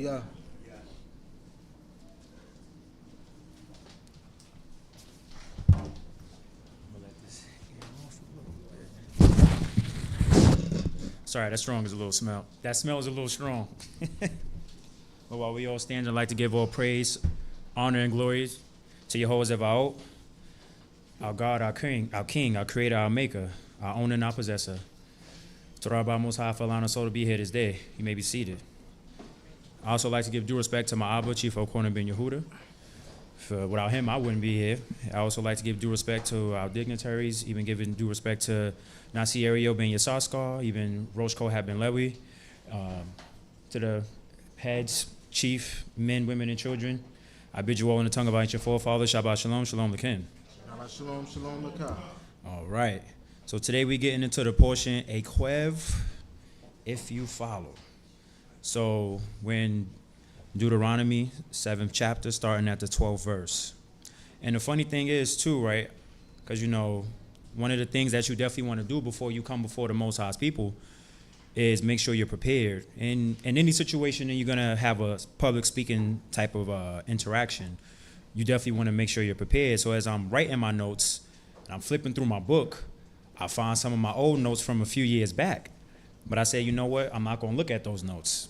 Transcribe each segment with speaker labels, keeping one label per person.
Speaker 1: YAH.
Speaker 2: Sorry, that strong is a little smell. That smell is a little strong. But while we all stand, I'd like to give all praise, honor, and glory to Yehudah Zevaot, our God, our King, our Creator, our Maker, our owner and our possessor. Torah by Most High for allowing us all to be here this day. You may be seated. I also like to give due respect to my Abba, Chief Elquanah ben Yehudah. Without him, I wouldn't be here. I also like to give due respect to our dignitaries, even giving due respect to Nasi Ariel ben Yasaskar, even Rosh Kohat ben Lewi, to the heads, chief, men, women, and children. I bid you all in the tongue of our ancient forefathers, Shabbat Shalom, Shalom Lakim.
Speaker 1: Shalom, Shalom Lakim.
Speaker 2: All right. So today we're getting into the portion, Equev, if you follow. So when Deuteronomy, 7th chapter, starting at the 12th verse. And the funny thing is, too, right, because, you know, one of the things that you definitely want to do before you come before the Most High's people is make sure you're prepared. In any situation that you're going to have a public speaking type of interaction, you definitely want to make sure you're prepared. So as I'm writing my notes and I'm flipping through my book, I find some of my old notes from a few years back. But I said, you know what? I'm not going to look at those notes.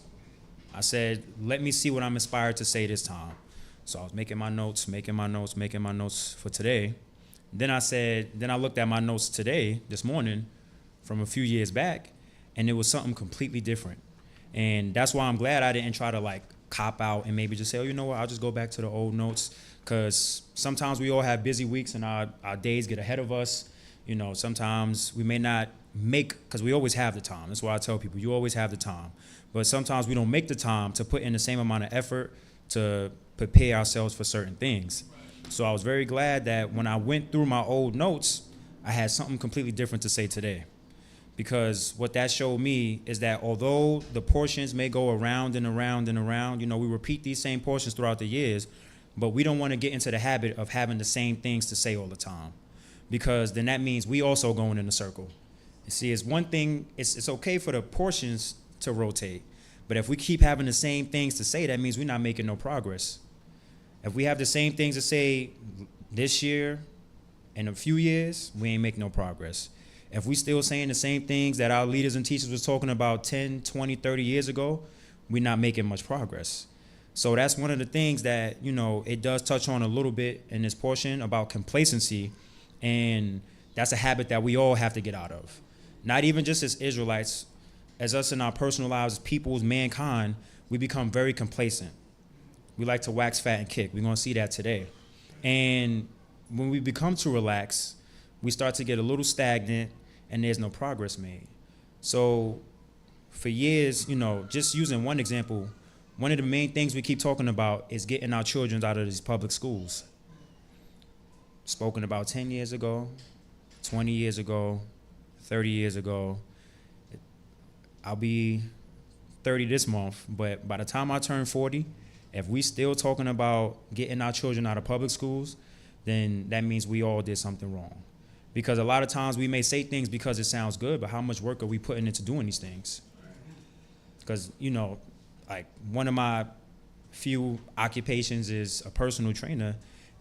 Speaker 2: I said, let me see what I'm inspired to say this time. So I was making my notes for today. Then I looked at my notes today, this morning, from a few years back, and it was something completely different. And that's why I'm glad I didn't try to like cop out and maybe just say, oh, you know what, I'll just go back to the old notes. Because sometimes we all have busy weeks and our days get ahead of us. You know, sometimes we may not make, because we always have the time. That's why I tell people, you always have the time. But sometimes we don't make the time to put in the same amount of effort to prepare ourselves for certain things. So I was very glad that when I went through my old notes, I had something completely different to say today. Because what that showed me is that although the portions may go around and around and around, you know, we repeat these same portions throughout the years, but we don't want to get into the habit of having the same things to say all the time. Because then that means we also going in a circle. You see, it's one thing, it's okay for the portions to rotate. But if we keep having the same things to say, that means we're not making no progress. If we have the same things to say this year and a few years, we ain't making no progress. If we still saying the same things that our leaders and teachers was talking about 10, 20, 30 years ago, we're not making much progress. So that's one of the things that, you know, it does touch on a little bit in this portion about complacency. And that's a habit that we all have to get out of. Not even just as Israelites, as us in our personal lives, as people, as mankind, we become very complacent. We like to wax fat and kick. We're going to see that today. And when we become too relaxed, we start to get a little stagnant and there's no progress made. So for years, you know, just using one example, one of the main things we keep talking about is getting our children out of these public schools. Spoken about 10 years ago, 20 years ago, 30 years ago. I'll be 30 this month, but by the time I turn 40, if we still talking about getting our children out of public schools, then that means we all did something wrong. Because a lot of times we may say things because it sounds good, but how much work are we putting into doing these things? Because, you know, like one of my few occupations is a personal trainer,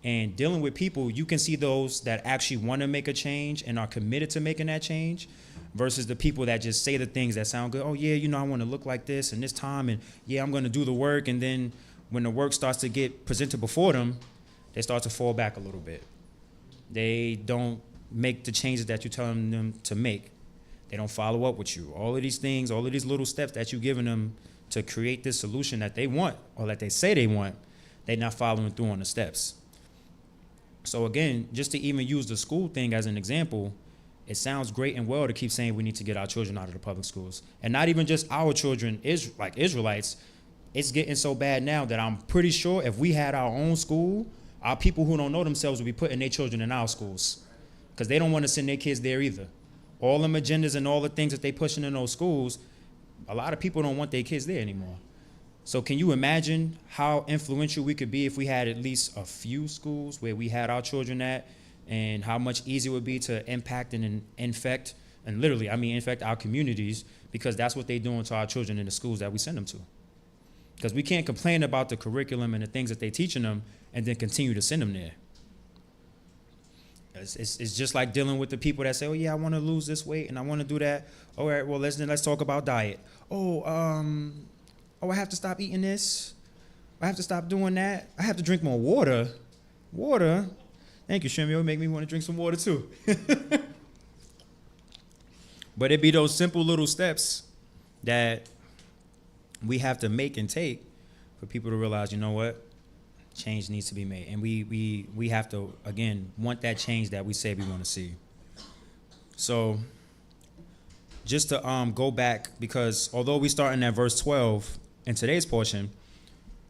Speaker 2: and dealing with people, you can see those that actually want to make a change and are committed to making that change versus the people that just say the things that sound good. Oh, yeah, you know, I want to look like this and this time, and yeah, I'm going to do the work. And then when the work starts to get presented before them, they start to fall back a little bit. They don't make the changes that you're telling them to make. They don't follow up with you. All of these things, all of these little steps that you're giving them to create this solution that they want or that they say they want, they're not following through on the steps. So again, just to even use the school thing as an example, it sounds great and well to keep saying we need to get our children out of the public schools. And not even just our children, like Israelites. It's getting so bad now that I'm pretty sure if we had our own school, our people who don't know themselves would be putting their children in our schools because they don't want to send their kids there either. All them agendas and all the things that they pushing in those schools, a lot of people don't want their kids there anymore. So can you imagine how influential we could be if we had at least a few schools where we had our children at, and how much easier it would be to impact and infect, and literally, I mean infect our communities, because that's what they're doing to our children in the schools that we send them to. Because we can't complain about the curriculum and the things that they're teaching them and then continue to send them there. It's just like dealing with the people that say, oh, yeah, I want to lose this weight and I want to do that. All right, well, let's talk about diet. I have to stop eating this. I have to stop doing that. I have to drink more water. Water? Thank you, Shemio. Make me want to drink some water, too. But it be those simple little steps that we have to make and take for people to realize, you know what? Change needs to be made. And we have to, again, want that change that we say we want to see. So just to go back, because although we starting at verse 12 in today's portion,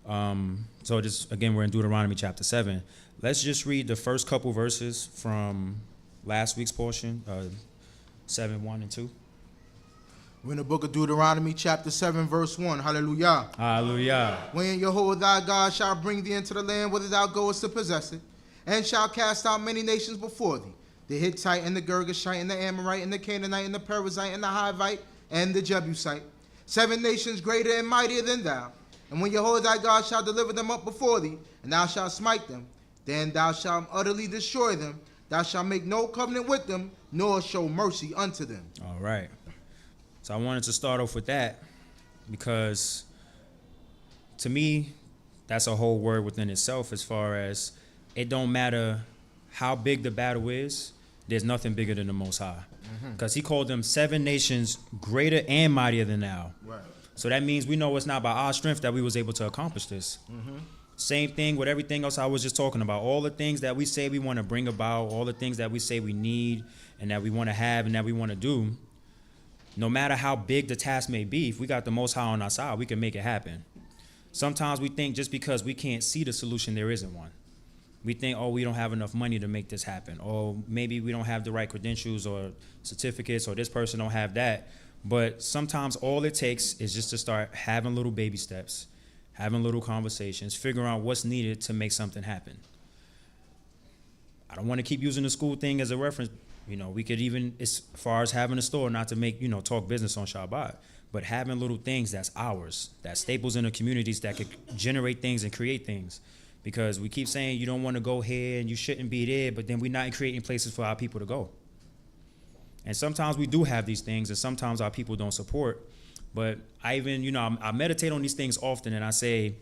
Speaker 2: so just, again, we're in Deuteronomy chapter 7. Let's just read the first couple verses from last week's portion, 7, 1, and 2.
Speaker 1: We're in the book of Deuteronomy, chapter 7, verse 1. Hallelujah.
Speaker 2: Hallelujah.
Speaker 1: When Yehudah thy God shall bring thee into the land whither thou goest to possess it, and shall cast out many nations before thee, the Hittite and the Girgashite and the Amorite and the Canaanite and the Perizzite and the Hivite and the Jebusite, 7 nations greater and mightier than thou. And when Yehudah thy God shall deliver them up before thee, and thou shalt smite them, then thou shalt utterly destroy them. Thou shalt make no covenant with them, nor show mercy unto them.
Speaker 2: All right. So I wanted to start off with that because to me, that's a whole word within itself, as far as it don't matter how big the battle is, there's nothing bigger than the Most High. Because he called them 7 nations greater and mightier than thou.
Speaker 1: Right.
Speaker 2: So that means we know it's not by our strength that we was able to accomplish this. Same thing with everything else I was just talking about. All the things that we say we want to bring about, all the things that we say we need and that we want to have and that we want to do, no matter how big the task may be, if we got the Most High on our side, we can make it happen. Sometimes we think just because we can't see the solution, there isn't one. We think, oh, we don't have enough money to make this happen. Or maybe we don't have the right credentials or certificates, or this person don't have that. But sometimes all it takes is just to start having little baby steps, having little conversations, figuring out what's needed to make something happen. I don't want to keep using the school thing as a reference. You know, we could even, as far as having a store, not to make, talk business on Shabbat, but having little things that's ours, that's staples in the communities that could generate things and create things. Because we keep saying you don't want to go here and you shouldn't be there, but then we're not creating places for our people to go. And sometimes we do have these things, and sometimes our people don't support. But I even, I meditate on these things often, and I say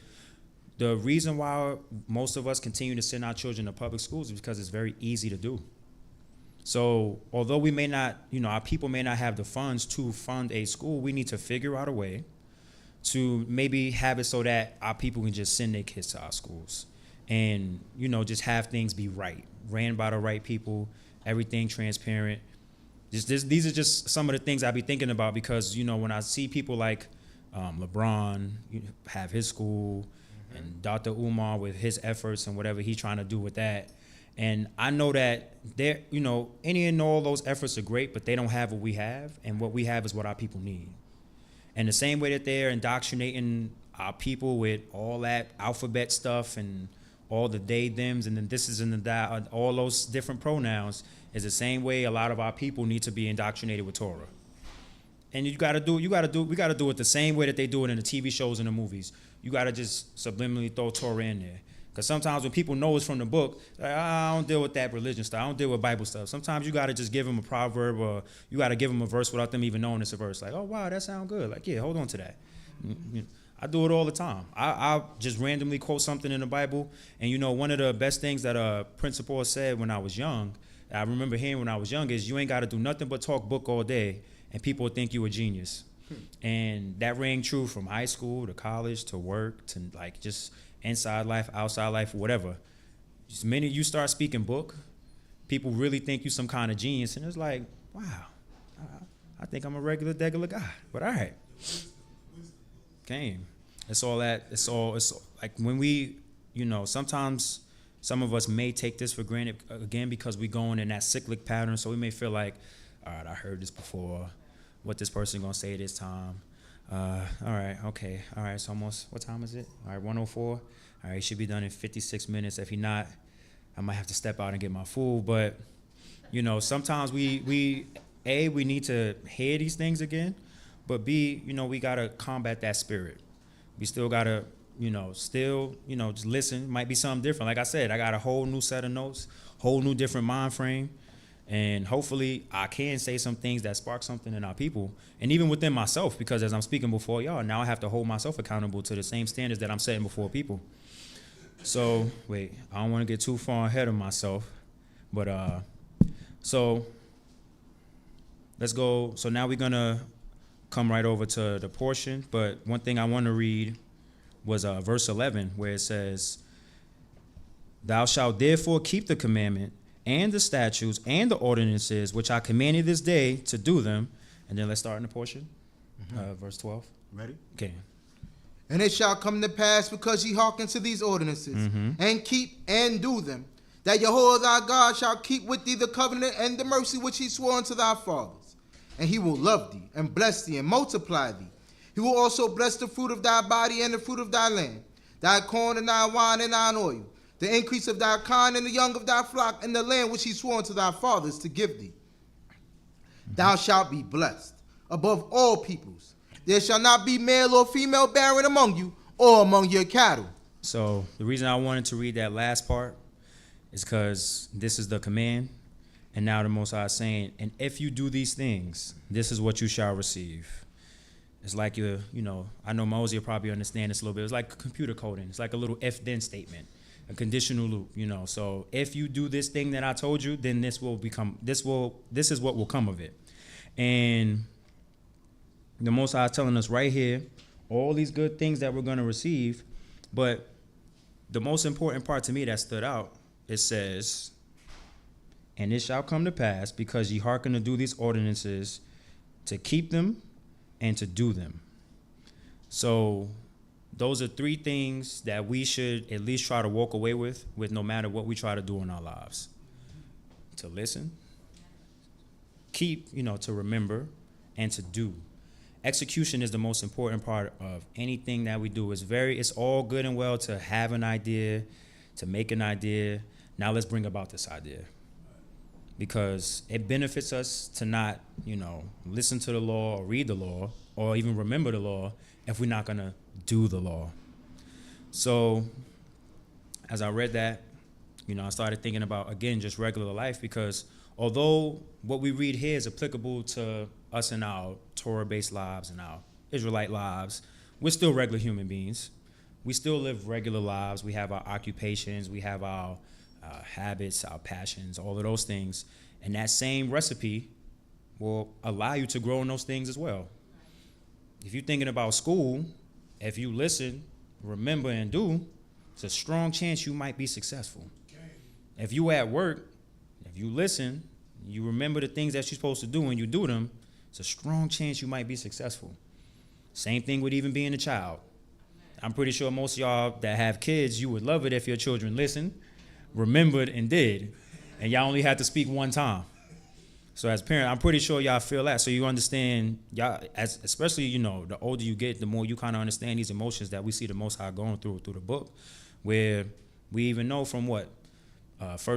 Speaker 2: the reason why most of us continue to send our children to public schools is because it's very easy to do. So although we may not, our people may not have the funds to fund a school, we need to figure out a way to maybe have it so that our people can just send their kids to our schools and, just have things be right, ran by the right people, everything transparent. These are just some of the things I be thinking about because, when I see people like LeBron have his school and Dr. Umar with his efforts and whatever he's trying to do with that. And I know that they're, any and all those efforts are great, but they don't have what we have. And what we have is what our people need. And the same way that they're indoctrinating our people with all that alphabet stuff and all the they, thems, and then this is and the that, all those different pronouns is the same way a lot of our people need to be indoctrinated with Torah. And we got to do it the same way that they do it in the TV shows and the movies. You got to just subliminally throw Torah in there. Because sometimes when people know it's from the book, like, I don't deal with that religion stuff. I don't deal with Bible stuff. Sometimes you got to just give them a proverb or you got to give them a verse without them even knowing it's a verse. Like, oh, wow, that sounds good. Like, yeah, hold on to that. I do it all the time. I just randomly quote something in the Bible. And, one of the best things that Principal said when I was young, I remember hearing when I was young, is you ain't got to do nothing but talk book all day and people think you a genius. And that rang true from high school to college to work to like just inside life, outside life, whatever. Just the minute you start speaking book, people really think you some kind of genius. And it's like, wow, I think I'm a regular guy. But all right. Came. It's all like when we, sometimes some of us may take this for granted, again, because we going in that cyclic pattern. So we may feel like, all right, I heard this before. What this person going to say this time. All right, okay. All right, it's almost, what time is it? All right, 1:04. All right, he should be done in 56 minutes. If he not, I might have to step out and get my food. But, sometimes we need to hear these things again. But B, we got to combat that spirit. we still gotta, just listen. Might be something different. Like I said, I got a whole new set of notes, whole new different mind frame. And hopefully I can say some things that spark something in our people. And even within myself, because as I'm speaking before y'all, now I have to hold myself accountable to the same standards that I'm setting before people. So, wait, I don't want to get too far ahead of myself. But, so let's go. So now we're going to come right over to the portion. But one thing I want to read was verse 11, where it says, "Thou shalt therefore keep the commandment and the statutes and the ordinances which I command you this day to do them." And then let's start in the portion, verse 12.
Speaker 1: Ready?
Speaker 2: Okay.
Speaker 1: "And it shall come to pass, because ye hearken to these ordinances, and keep and do them, that Yehudah thy God shall keep with thee the covenant and the mercy which he swore unto thy fathers. And he will love thee, and bless thee, and multiply thee. He will also bless the fruit of thy body and the fruit of thy land, thy corn and thy wine and thine oil, the increase of thy kind and the young of thy flock, and the land which he swore unto thy fathers to give thee. Thou shalt be blessed above all peoples. There shall not be male or female barren among you, or among your cattle."
Speaker 2: So the reason I wanted to read that last part is because this is the command. And now the Most High is saying, and if you do these things, this is what you shall receive. It's like I know Mosey will probably understand this a little bit. It's like computer coding. It's like a little if-then statement, a conditional loop, So if you do this thing that I told you, then this is what will come of it. And the Most High is telling us right here, all these good things that we're going to receive. But the most important part to me that stood out, it says, "And it shall come to pass, because ye hearken to do these ordinances, to keep them and to do them." So those are three things that we should at least try to walk away with no matter what we try to do in our lives. To listen, keep, to remember, and to do. Execution is the most important part of anything that we do. It's all good and well to have an idea, to make an idea. Now let's bring about this idea. Because it benefits us to not, listen to the law or read the law or even remember the law if we're not going to do the law. So as I read that, I started thinking about, again, just regular life, because although what we read here is applicable to us in our Torah-based lives and our Israelite lives, we're still regular human beings. We still live regular lives. We have our occupations. We have our habits, our passions, all of those things. And that same recipe will allow you to grow in those things as well. If you're thinking about school, if you listen, remember, and do, it's a strong chance you might be successful. If you at work, if you listen, you remember the things that you're supposed to do and you do them, it's a strong chance you might be successful. Same thing with even being a child. I'm pretty sure most of y'all that have kids, you would love it if your children listened, remembered, and did, and y'all only had to speak one time. So as parents, I'm pretty sure y'all feel that. So you understand, y'all, especially, the older you get, the more you kind of understand these emotions that we see the Most High going through the book, where we even know from 1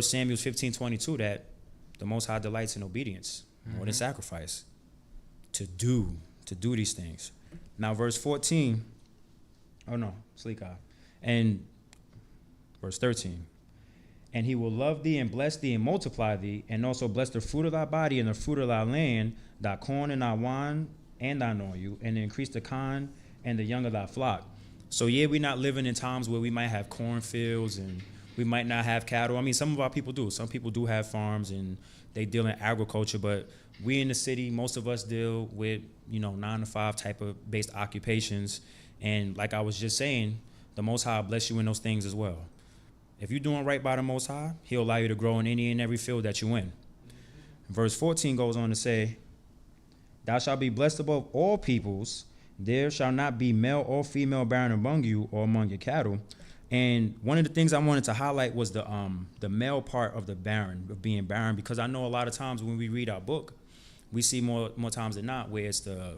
Speaker 2: Samuel 15:22 that the Most High delights in obedience more than sacrifice. To do these things. Now verse 14, and verse 13. "And he will love thee and bless thee and multiply thee, and also bless the fruit of thy body and the fruit of thy land, thy corn and thy wine and thine oil, and increase the kind and the young of thy flock." So yeah, we're not living in times where we might have cornfields and we might not have cattle. I mean, some of our people do. Some people do have farms and they deal in agriculture, but we in the city, most of us deal with, 9 to 5 type of based occupations. And like I was just saying, the Most High bless you in those things as well. If you're doing right by the Most High, he'll allow you to grow in any and every field that you're in. Verse 14 goes on to say, "Thou shalt be blessed above all peoples. There shall not be male or female barren among you or among your cattle." And one of the things I wanted to highlight was the male part of of being barren, because I know a lot of times when we read our book, we see more times than not where it's the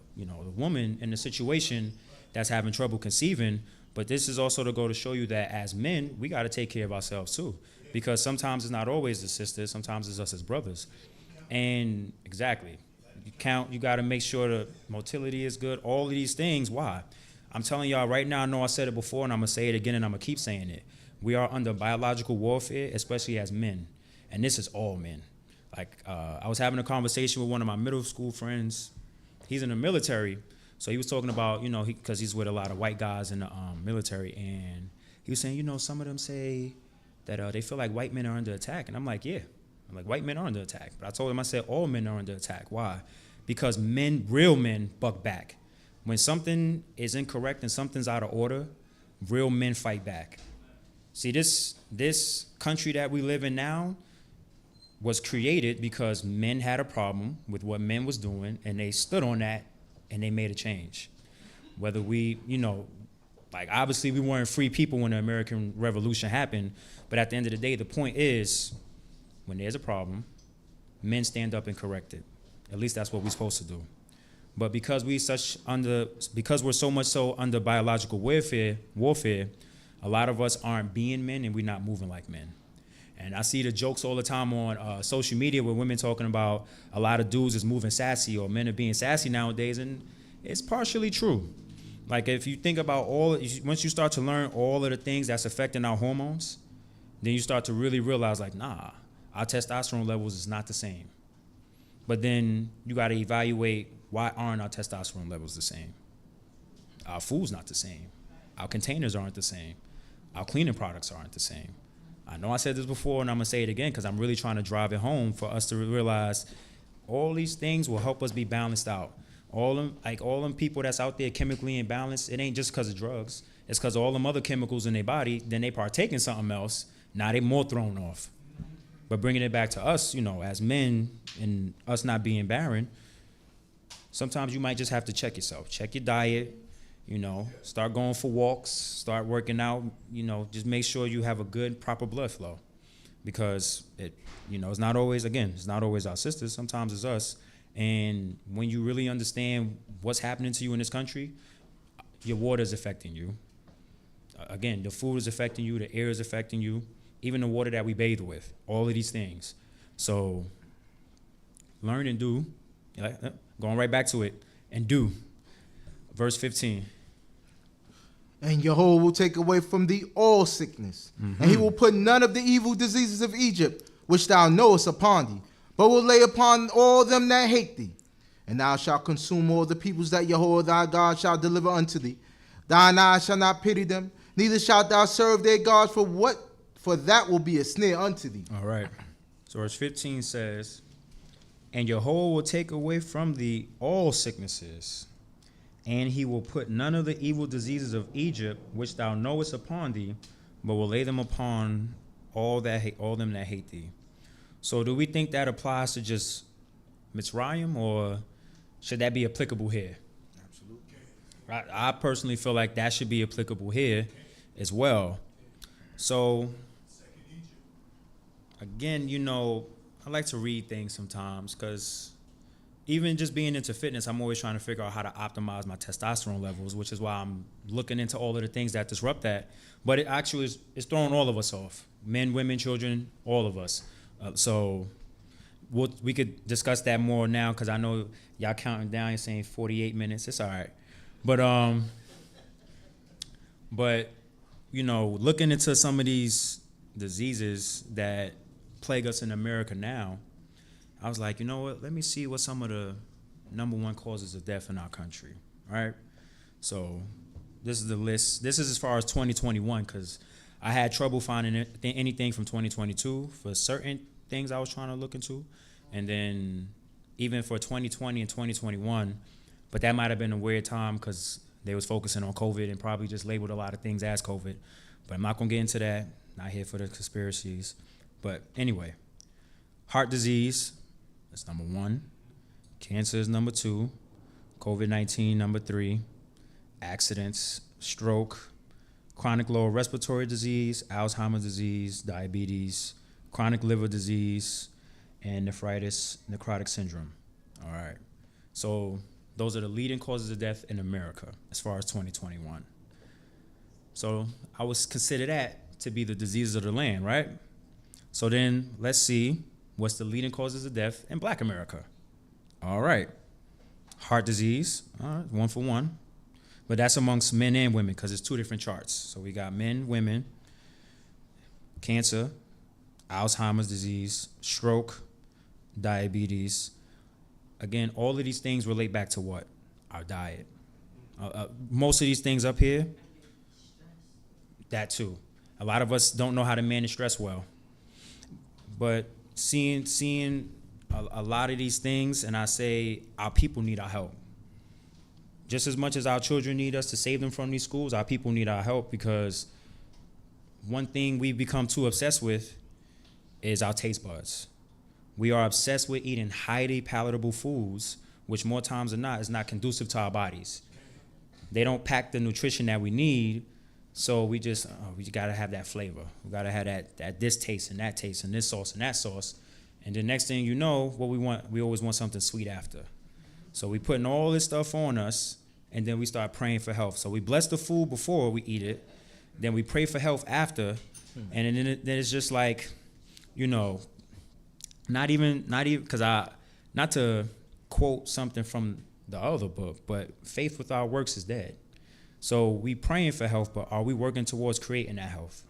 Speaker 2: woman in the situation that's having trouble conceiving. But this is also to go to show you that as men, we got to take care of ourselves too, because sometimes it's not always the sisters, sometimes it's us as brothers. And exactly, you got to make sure the motility is good. All of these things. Why? I'm telling y'all right now, I know I said it before, and I'm going to say it again, and I'm going to keep saying it. We are under biological warfare, especially as men. And this is all men. Like, I was having a conversation with one of my middle school friends. He's in the military. So he was talking about, you know, because he's with a lot of white guys in the military. And he was saying, you know, some of them say that they feel like white men are under attack. And I'm like, yeah. I'm like, white men are under attack. But I told him, I said, all men are under attack. Why? Because men, real men, buck back. When something is incorrect and something's out of order, real men fight back. See, this country that we live in now was created because men had a problem with what men was doing, and they stood on that, and they made a change. Whether we, you know, like obviously we weren't free people when the American Revolution happened, but at the end of the day, the point is, when there's a problem, men stand up and correct it. At least that's what we're supposed to do. But because we're so much so under biological warfare, a lot of us aren't being men and we're not moving like men. And I see the jokes all the time on social media with women talking about a lot of dudes is moving sassy or men are being sassy nowadays, and it's partially true. Like if you think about once you start to learn all of the things that's affecting our hormones, then you start to really realize like, nah, our testosterone levels is not the same. But then you got to evaluate, why aren't our testosterone levels the same? Our food's not the same. Our containers aren't the same. Our cleaning products aren't the same. I know I said this before, and I'm going to say it again because I'm really trying to drive it home for us to realize all these things will help us be balanced out. All them people that's out there chemically imbalanced, it ain't just because of drugs. It's because all them other chemicals in their body, then they partake in something else. Now they more thrown off. But bringing it back to us, you know, as men and us not being barren, sometimes you might just have to check yourself. Check your diet, you know, start going for walks, start working out, you know, just make sure you have a good, proper blood flow. Because, it's not always our sisters, sometimes it's us. And when you really understand what's happening to you in this country, your water is affecting you. Again, the food is affecting you, the air is affecting you, even the water that we bathe with, all of these things. So learn and do. Going right back to it, and do. Verse 15.
Speaker 1: And Yehudah will take away from thee all sickness, and he will put none of the evil diseases of Egypt, which thou knowest, upon thee, but will lay upon all them that hate thee. And thou shalt consume all the peoples that Yehudah thy God shall deliver unto thee. Thine eyes shall not pity them, neither shalt thou serve their gods, for that will be a snare unto thee.
Speaker 2: All right. So verse 15 says, and Yehudah will take away from thee all sicknesses, and he will put none of the evil diseases of Egypt, which thou knowest, upon thee, but will lay them upon all them that hate thee. So do we think that applies to just Mitzrayim, or should that be applicable here? Absolutely. I personally feel like that should be applicable here as well. So again, I like to read things sometimes because even just being into fitness, I'm always trying to figure out how to optimize my testosterone levels, which is why I'm looking into all of the things that disrupt that. But it actually is throwing all of us off. Men, women, children, all of us. So we could discuss that more now because I know y'all counting down, you're saying 48 minutes. It's all right. But looking into some of these diseases that plague us in America now, I was like, you know what? Let me see what some of the number one causes of death in our country, right? So this is the list. This is as far as 2021 because I had trouble finding anything from 2022 for certain things I was trying to look into. And then even for 2020 and 2021, but that might have been a weird time because they was focusing on COVID and probably just labeled a lot of things as COVID. But I'm not going to get into that. Not here for the conspiracies. But anyway, heart disease, that's number 1. Cancer is number 2. COVID-19, number 3. Accidents, stroke, chronic lower respiratory disease, Alzheimer's disease, diabetes, chronic liver disease, and necrotic syndrome. All right. So those are the leading causes of death in America as far as 2021. So I would consider that to be the diseases of the land, right? So then let's see what's the leading causes of death in Black America. All right. Heart disease, all right, 1 for 1. But that's amongst men and women because it's two different charts. So we got men, women, cancer, Alzheimer's disease, stroke, diabetes. Again, all of these things relate back to what? Our diet. Most of these things up here, that too. A lot of us don't know how to manage stress well. But seeing a lot of these things, and I say our people need our help. Just as much as our children need us to save them from these schools, our people need our help, because one thing we've become too obsessed with is our taste buds. We are obsessed with eating highly palatable foods, which more times than not is not conducive to our bodies. They don't pack the nutrition that we need, so we gotta have that flavor. We gotta have that this taste and this sauce and that sauce. And the next thing you know, what we want, we always want something sweet after. So we putting all this stuff on us, and then we start praying for health. So we bless the food before we eat it, then we pray for health after, and then it's just like, you know, not even, because not to quote something from the other book, but faith without works is dead. So we praying for health, but are we working towards creating that health?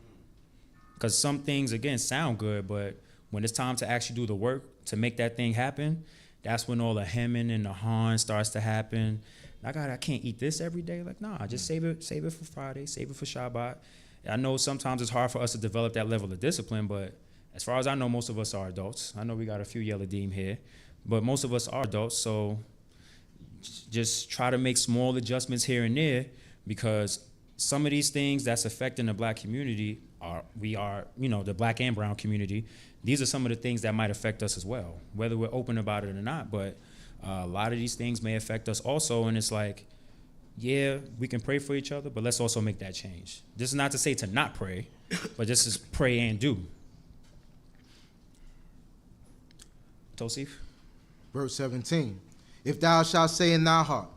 Speaker 2: Because some things, again, sound good, but when it's time to actually do the work to make that thing happen, that's when all the hemming and the hawing starts to happen. I can't eat this every day. Like, nah, just save it for Friday, save it for Shabbat. I know sometimes it's hard for us to develop that level of discipline, but as far as I know, most of us are adults. I know we got a few yellow deem here, but most of us are adults, so just try to make small adjustments here and there, because some of these things that's affecting the black community the black and brown community, these are some of the things that might affect us as well, whether we're open about it or not. But a lot of these things may affect us also, and it's like, yeah, we can pray for each other, but let's also make that change. This is not to say to not pray, but this is pray and do. Tosif?
Speaker 1: Verse 17. If thou shalt say in thy heart,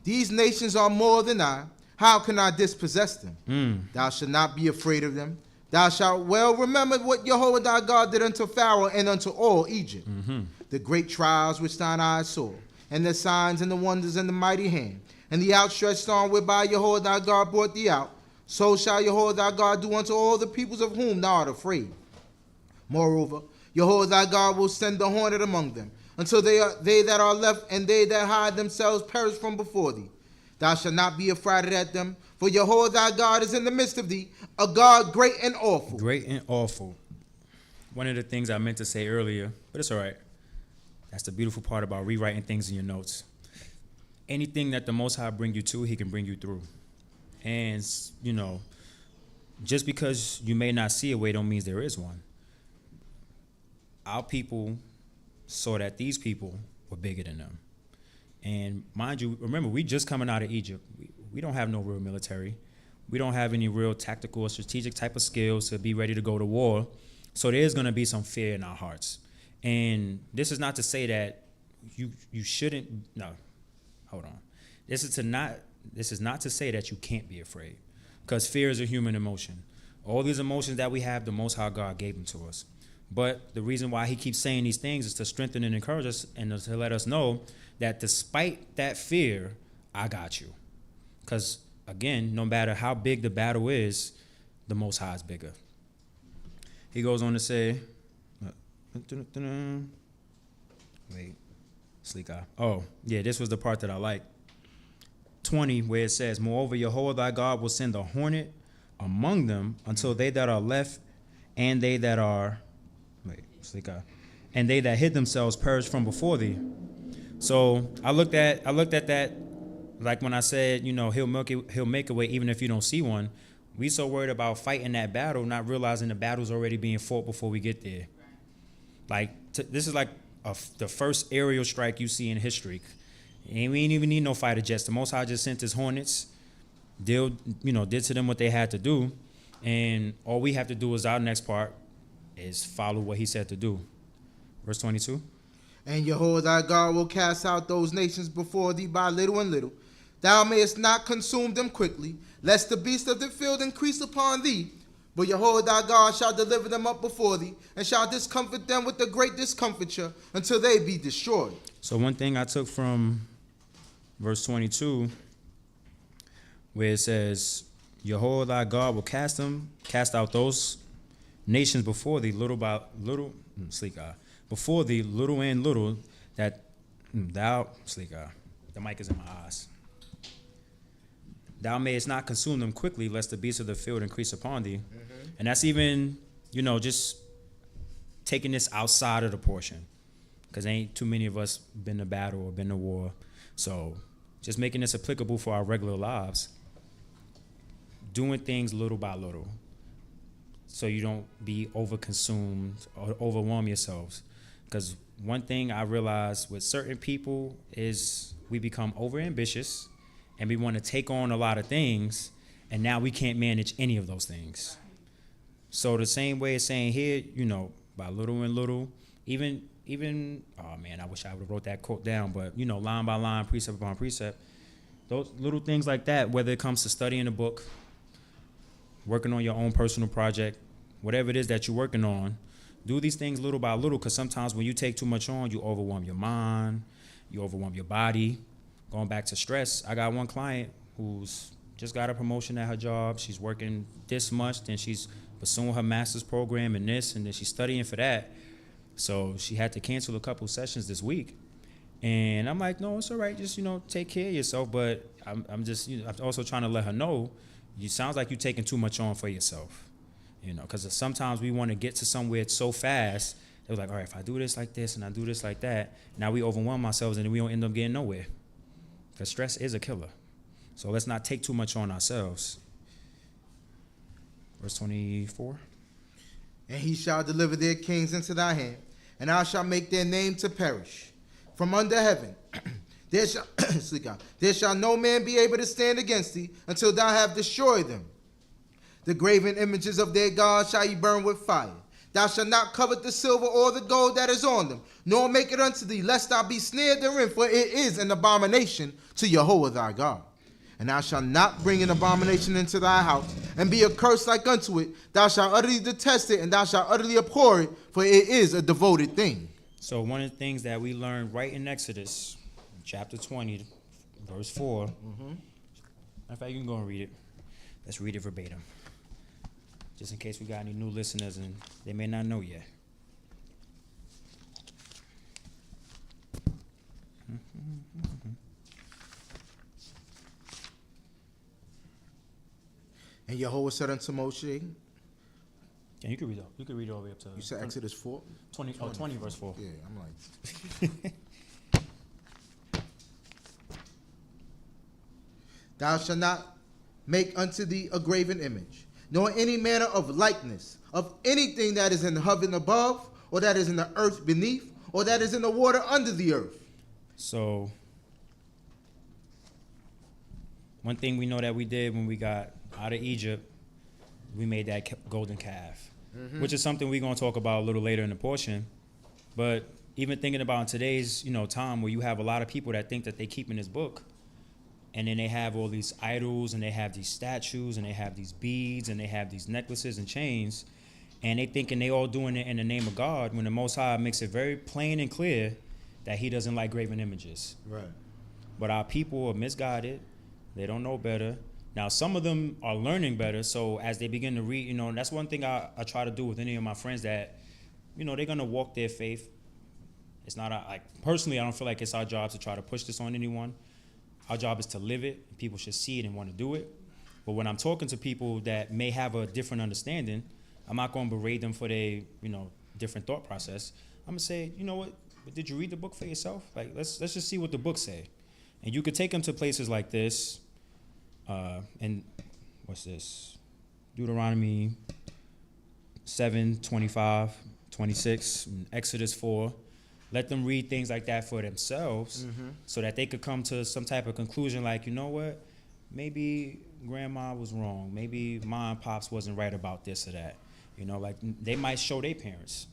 Speaker 1: these nations are more than I, how can I dispossess them? Thou shalt not be afraid of them. Thou shalt well remember what Yehudah thy God did unto Pharaoh and unto all Egypt. The great trials which thine eyes saw, and the signs and the wonders and the mighty hand, and the outstretched arm whereby Yehudah thy God brought thee out, so shall Yehudah thy God do unto all the peoples of whom thou art afraid. Moreover, Yehudah thy God will send the hornet among them, until they that are left and they that hide themselves perish from before thee. Thou shalt not be affrighted at them, for Yehudah thy God is in the midst of thee, a God great and awful.
Speaker 2: Great and awful. One of the things I meant to say earlier, but it's all right. That's the beautiful part about rewriting things in your notes. Anything that the Most High bring you to, he can bring you through. And, you know, just because you may not see a way don't mean there is one. Our people saw that these people were bigger than them. And mind you, remember, we just coming out of Egypt. We don't have no real military. We don't have any real tactical or strategic type of skills to be ready to go to war. So there's going to be some fear in our hearts. And this is not to say that you shouldn't. No, hold on. This is not to say that you can't be afraid, because fear is a human emotion. All these emotions that we have, the Most High God gave them to us. But the reason why he keeps saying these things is to strengthen and encourage us, and to let us know that despite that fear, I got you. Because, again, no matter how big the battle is, the Most High is bigger. He goes on to say, wait, sleek eye. Oh, yeah, this was the part that I like. 20, where it says, moreover, Yehudah thy God will send a hornet among them until they that are left and they that are, and they that hid themselves perish from before thee. So I looked at that, like when I said, you know, he'll make a way even if you don't see one. We so worried about fighting that battle, not realizing the battle's already being fought before we get there. Like this is like the first aerial strike you see in history. And we ain't even need no fighter jets. The Most High just sent his hornets, did to them what they had to do, and all we have to do is our next part is follow what he said to do. Verse 22.
Speaker 1: And Yehudah thy God will cast out those nations before thee by little and little. Thou mayest not consume them quickly, lest the beasts of the field increase upon thee. But Yehudah thy God shall deliver them up before thee, and shall discomfort them with a great discomfiture until they be destroyed.
Speaker 2: So one thing I took from verse 22 where it says, Yehudah thy God will cast out those nations before thee, little by little, before thee, little and little, that thou, the mic is in my eyes. Thou mayest not consume them quickly, lest the beasts of the field increase upon thee. Mm-hmm. And that's even, just taking this outside of the portion, because ain't too many of us been to battle or been to war. So just making this applicable for our regular lives. Doing things little by little, so you don't be overconsumed or overwhelm yourselves. Because one thing I realize with certain people is we become overambitious and we want to take on a lot of things, and now we can't manage any of those things. So the same way it's saying here, by little and little, even oh man, I wish I would have wrote that quote down, but line by line, precept upon precept, those little things like that, whether it comes to studying a book, working on your own personal project, whatever it is that you're working on, do these things little by little, because sometimes when you take too much on, you overwhelm your mind, you overwhelm your body. Going back to stress, I got one client who's just got a promotion at her job. She's working this much, then she's pursuing her master's program in this, and then she's studying for that. So she had to cancel a couple sessions this week. And I'm like, no, it's all right. Just, take care of yourself. But I'm just, I'm also trying to let her know, it sounds like you're taking too much on for yourself, because sometimes we want to get to somewhere so fast. They're like, all right, if I do this like this and I do this like that, now we overwhelm ourselves and we don't end up getting nowhere, because stress is a killer. So let's not take too much on ourselves. Verse 24.
Speaker 1: And he shall deliver their kings into thy hand, and thou shalt make their name to perish from under heaven. There shall no man be able to stand against thee until thou have destroyed them. The graven images of their gods shall ye burn with fire. Thou shalt not covet the silver or the gold that is on them, nor make it unto thee, lest thou be snared therein, for it is an abomination to Yehudah thy God. And thou shalt not bring an abomination into thy house, and be a curse like unto it. Thou shalt utterly detest it, and thou shalt utterly abhor it, for it is a devoted thing.
Speaker 2: So one of the things that we learned right in Exodus, chapter 20, verse 4. Mm-hmm. Matter of fact, you can go and read it. Let's read it verbatim, just in case we got any new listeners and they may not know yet.
Speaker 1: And Yehudah said unto Moshe,
Speaker 2: yeah, you can read it. You can read it all the way up to.
Speaker 1: You said Exodus 4?
Speaker 2: 20 verse 4.
Speaker 1: Yeah, I'm like. Thou shalt not make unto thee a graven image, nor any manner of likeness of anything that is in heaven above, or that is in the earth beneath, or that is in the water under the earth. So,
Speaker 2: one thing we know that we did when we got out of Egypt, we made that golden calf, which is something we're going to talk about a little later in the portion. But even thinking about in today's, time where you have a lot of people that think that they keep in this book, and then they have all these idols, and they have these statues, and they have these beads, and they have these necklaces and chains, and they thinking they all doing it in the name of God, when the Most High makes it very plain and clear that he doesn't like graven images.
Speaker 1: Right.
Speaker 2: But our people are misguided. They don't know better. Now, some of them are learning better, so as they begin to read, and that's one thing I try to do with any of my friends, that, they're going to walk their faith. It's not, personally, I don't feel like it's our job to try to push this on anyone. Our job is to live it, and people should see it and want to do it. But when I'm talking to people that may have a different understanding, I'm not going to berate them for their, different thought process. I'm going to say, you know what, but did you read the book for yourself? Let's just see what the book say. And you could take them to places like this, and what's this? Deuteronomy 7, 25, 26, Exodus 4. Let them read things like that for themselves, so that they could come to some type of conclusion like, you know what, maybe grandma was wrong. Maybe mom and pops wasn't right about this or that. They might show their parents.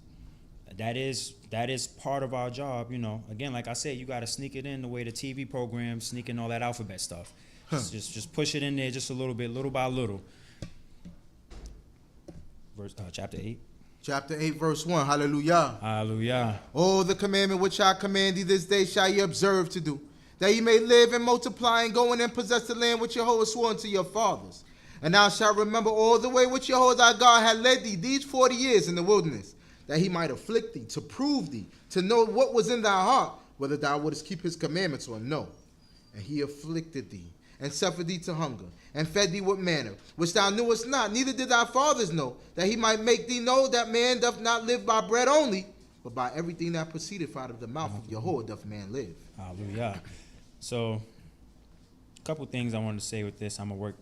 Speaker 2: That is part of our job, Again, like I said, you got to sneak it in the way the TV programs sneak in all that alphabet stuff. Just push it in there just a little bit, little by little. Chapter 8.
Speaker 1: Chapter 8, verse 1. Hallelujah.
Speaker 2: Hallelujah.
Speaker 1: Oh, the commandment which I command thee this day shall ye observe to do, that ye may live and multiply and go in and possess the land which Yehovah swore unto your fathers. And thou shalt remember all the way which Yehovah thy God had led thee these 40 years in the wilderness, that he might afflict thee, to prove thee, to know what was in thy heart, whether thou wouldest keep his commandments or no. And he afflicted thee, and suffered thee to hunger, and fed thee with manna, which thou knewest not, neither did thy fathers know, that he might make thee know that man doth not live by bread only, but by everything that proceedeth out of the mouth of Yehovah doth man live.
Speaker 2: Hallelujah. So, a couple things I wanted to say with this. I'm gonna work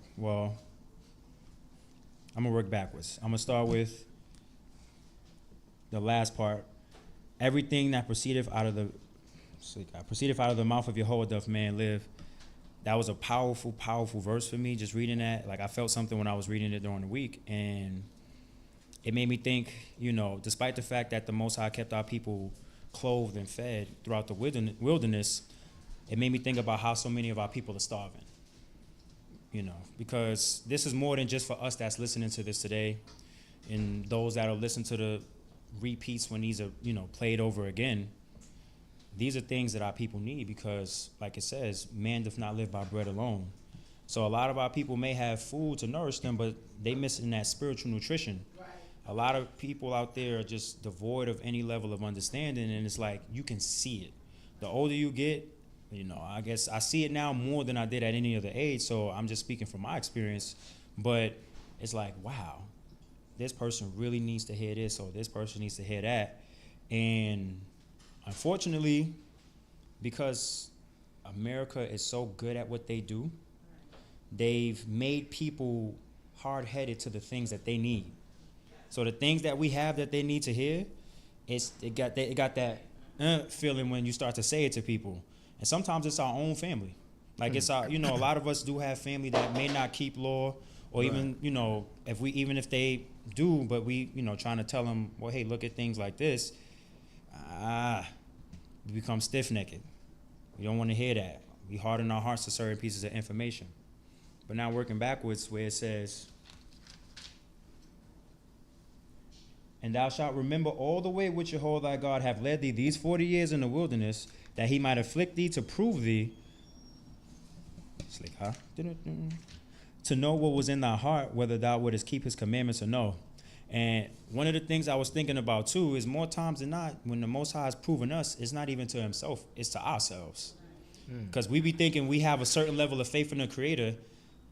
Speaker 2: backwards. I'm gonna start with the last part. Everything that proceedeth out of the mouth of Yehovah doth man live. That was a powerful, powerful verse for me, just reading that. Like, I felt something when I was reading it during the week, and it made me think, despite the fact that the Most High kept our people clothed and fed throughout the wilderness, it made me think about how so many of our people are starving. Because this is more than just for us that's listening to this today, and those that will listen to the repeats when these are, played over again. These are things that our people need because, like it says, man doth not live by bread alone. So a lot of our people may have food to nourish them, but they missing that spiritual nutrition. Right. A lot of people out there are just devoid of any level of understanding, and it's like you can see it. The older you get, I guess I see it now more than I did at any other age, so I'm just speaking from my experience. But it's like, wow, this person really needs to hear this, or this person needs to hear that. And unfortunately, because America is so good at what they do, they've made people hard-headed to the things that they need. So the things that we have that they need to hear, it got that feeling when you start to say it to people. And sometimes it's our own family. Like it's our, a lot of us do have family that may not keep law, or even, if they do, but we, trying to tell them, well, hey, look at things like this. We become stiff-necked. We don't want to hear that. We harden our hearts to certain pieces of information. But now working backwards where it says, and thou shalt remember all the way which Yehovah thy God hath led thee these 40 years in the wilderness, that he might afflict thee to prove thee, to know what was in thy heart, whether thou wouldest keep his commandments or no. And one of the things I was thinking about too is more times than not, when the Most High has proven us, it's not even to himself, it's to ourselves. Because we be thinking we have a certain level of faith in the Creator.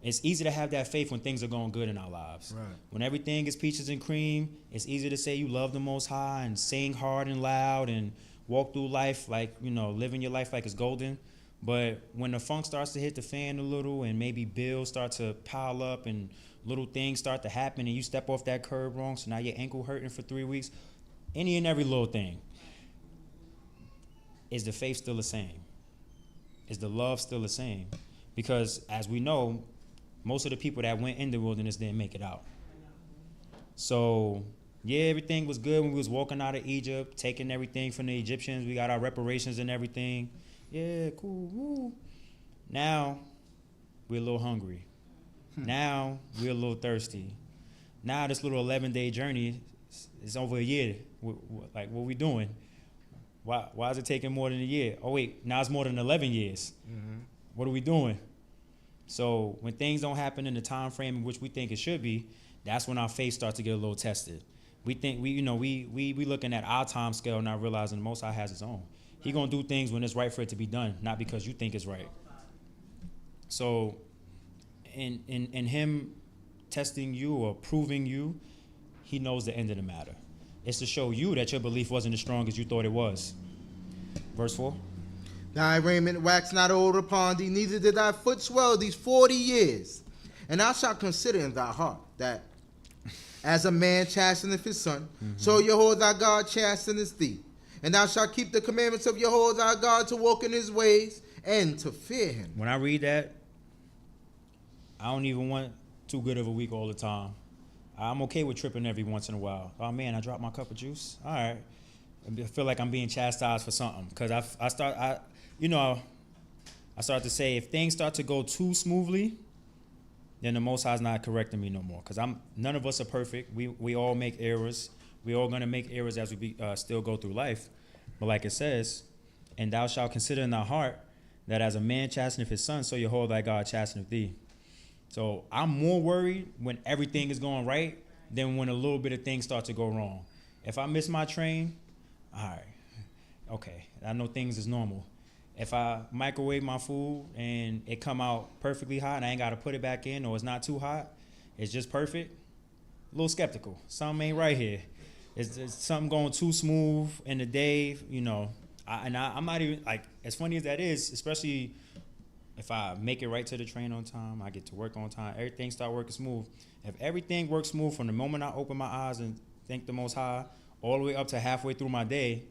Speaker 2: It's easy to have that faith when things are going good in our lives. Right. When everything is peaches and cream, it's easy to say you love the Most High and sing hard and loud and walk through life like, living your life like it's golden. But when the funk starts to hit the fan a little and maybe bills start to pile up and little things start to happen and you step off that curb wrong, so now your ankle hurting for 3 weeks, any and every little thing, is the faith still the same? Is the love still the same? Because as we know, most of the people that went in the wilderness didn't make it out. So, yeah, everything was good when we was walking out of Egypt, taking everything from the Egyptians. We got our reparations and everything. Yeah, cool. Woo. Now, we're a little hungry. Now, we're a little thirsty. Now, this little 11-day journey is over a year. Like, what we doing? Why is it taking more than a year? Oh, wait, now it's more than 11 years. Mm-hmm. What are we doing? So when things don't happen in the time frame in which we think it should be, that's when our faith starts to get a little tested. We think we looking at our time scale, not realizing the Most High has his own. He gonna do things when it's right for it to be done, not because you think it's right. So in him testing you or proving you, he knows the end of the matter. It's to show you that your belief wasn't as strong as you thought it was. Verse 4.
Speaker 1: Thy raiment waxed not old upon thee, neither did thy foot swell these 40 years. And thou shalt consider in thy heart that as a man chasteneth his son, so Yehovah thy God chasteneth thee. And thou shalt keep the commandments of Yehovah thy God to walk in his ways and to fear him.
Speaker 2: When I read that, I don't even want too good of a week all the time. I'm okay with tripping every once in a while. Oh man, I dropped my cup of juice. All right. I feel like I'm being chastised for something. Because I start to say if things start to go too smoothly, then the Most High is not correcting me no more. Because none of us are perfect. We all make errors. We all gonna make errors as we still go through life. But like it says, and thou shalt consider in thy heart that as a man chasteneth his son, so Yehudah thy God chasteneth thee. So I'm more worried when everything is going right than when a little bit of things start to go wrong. If I miss my train, all right, okay, I know things is normal. If I microwave my food and it come out perfectly hot and I ain't got to put it back in, or it's not too hot, it's just perfect, a little skeptical. Something ain't right here. It's something going too smooth in the day, you know. I'm not even, like, as funny as that is, especially if I make it right to the train on time, I get to work on time, everything start working smooth. If everything works smooth from the moment I open my eyes and thank the Most High, all the way up to halfway through my day,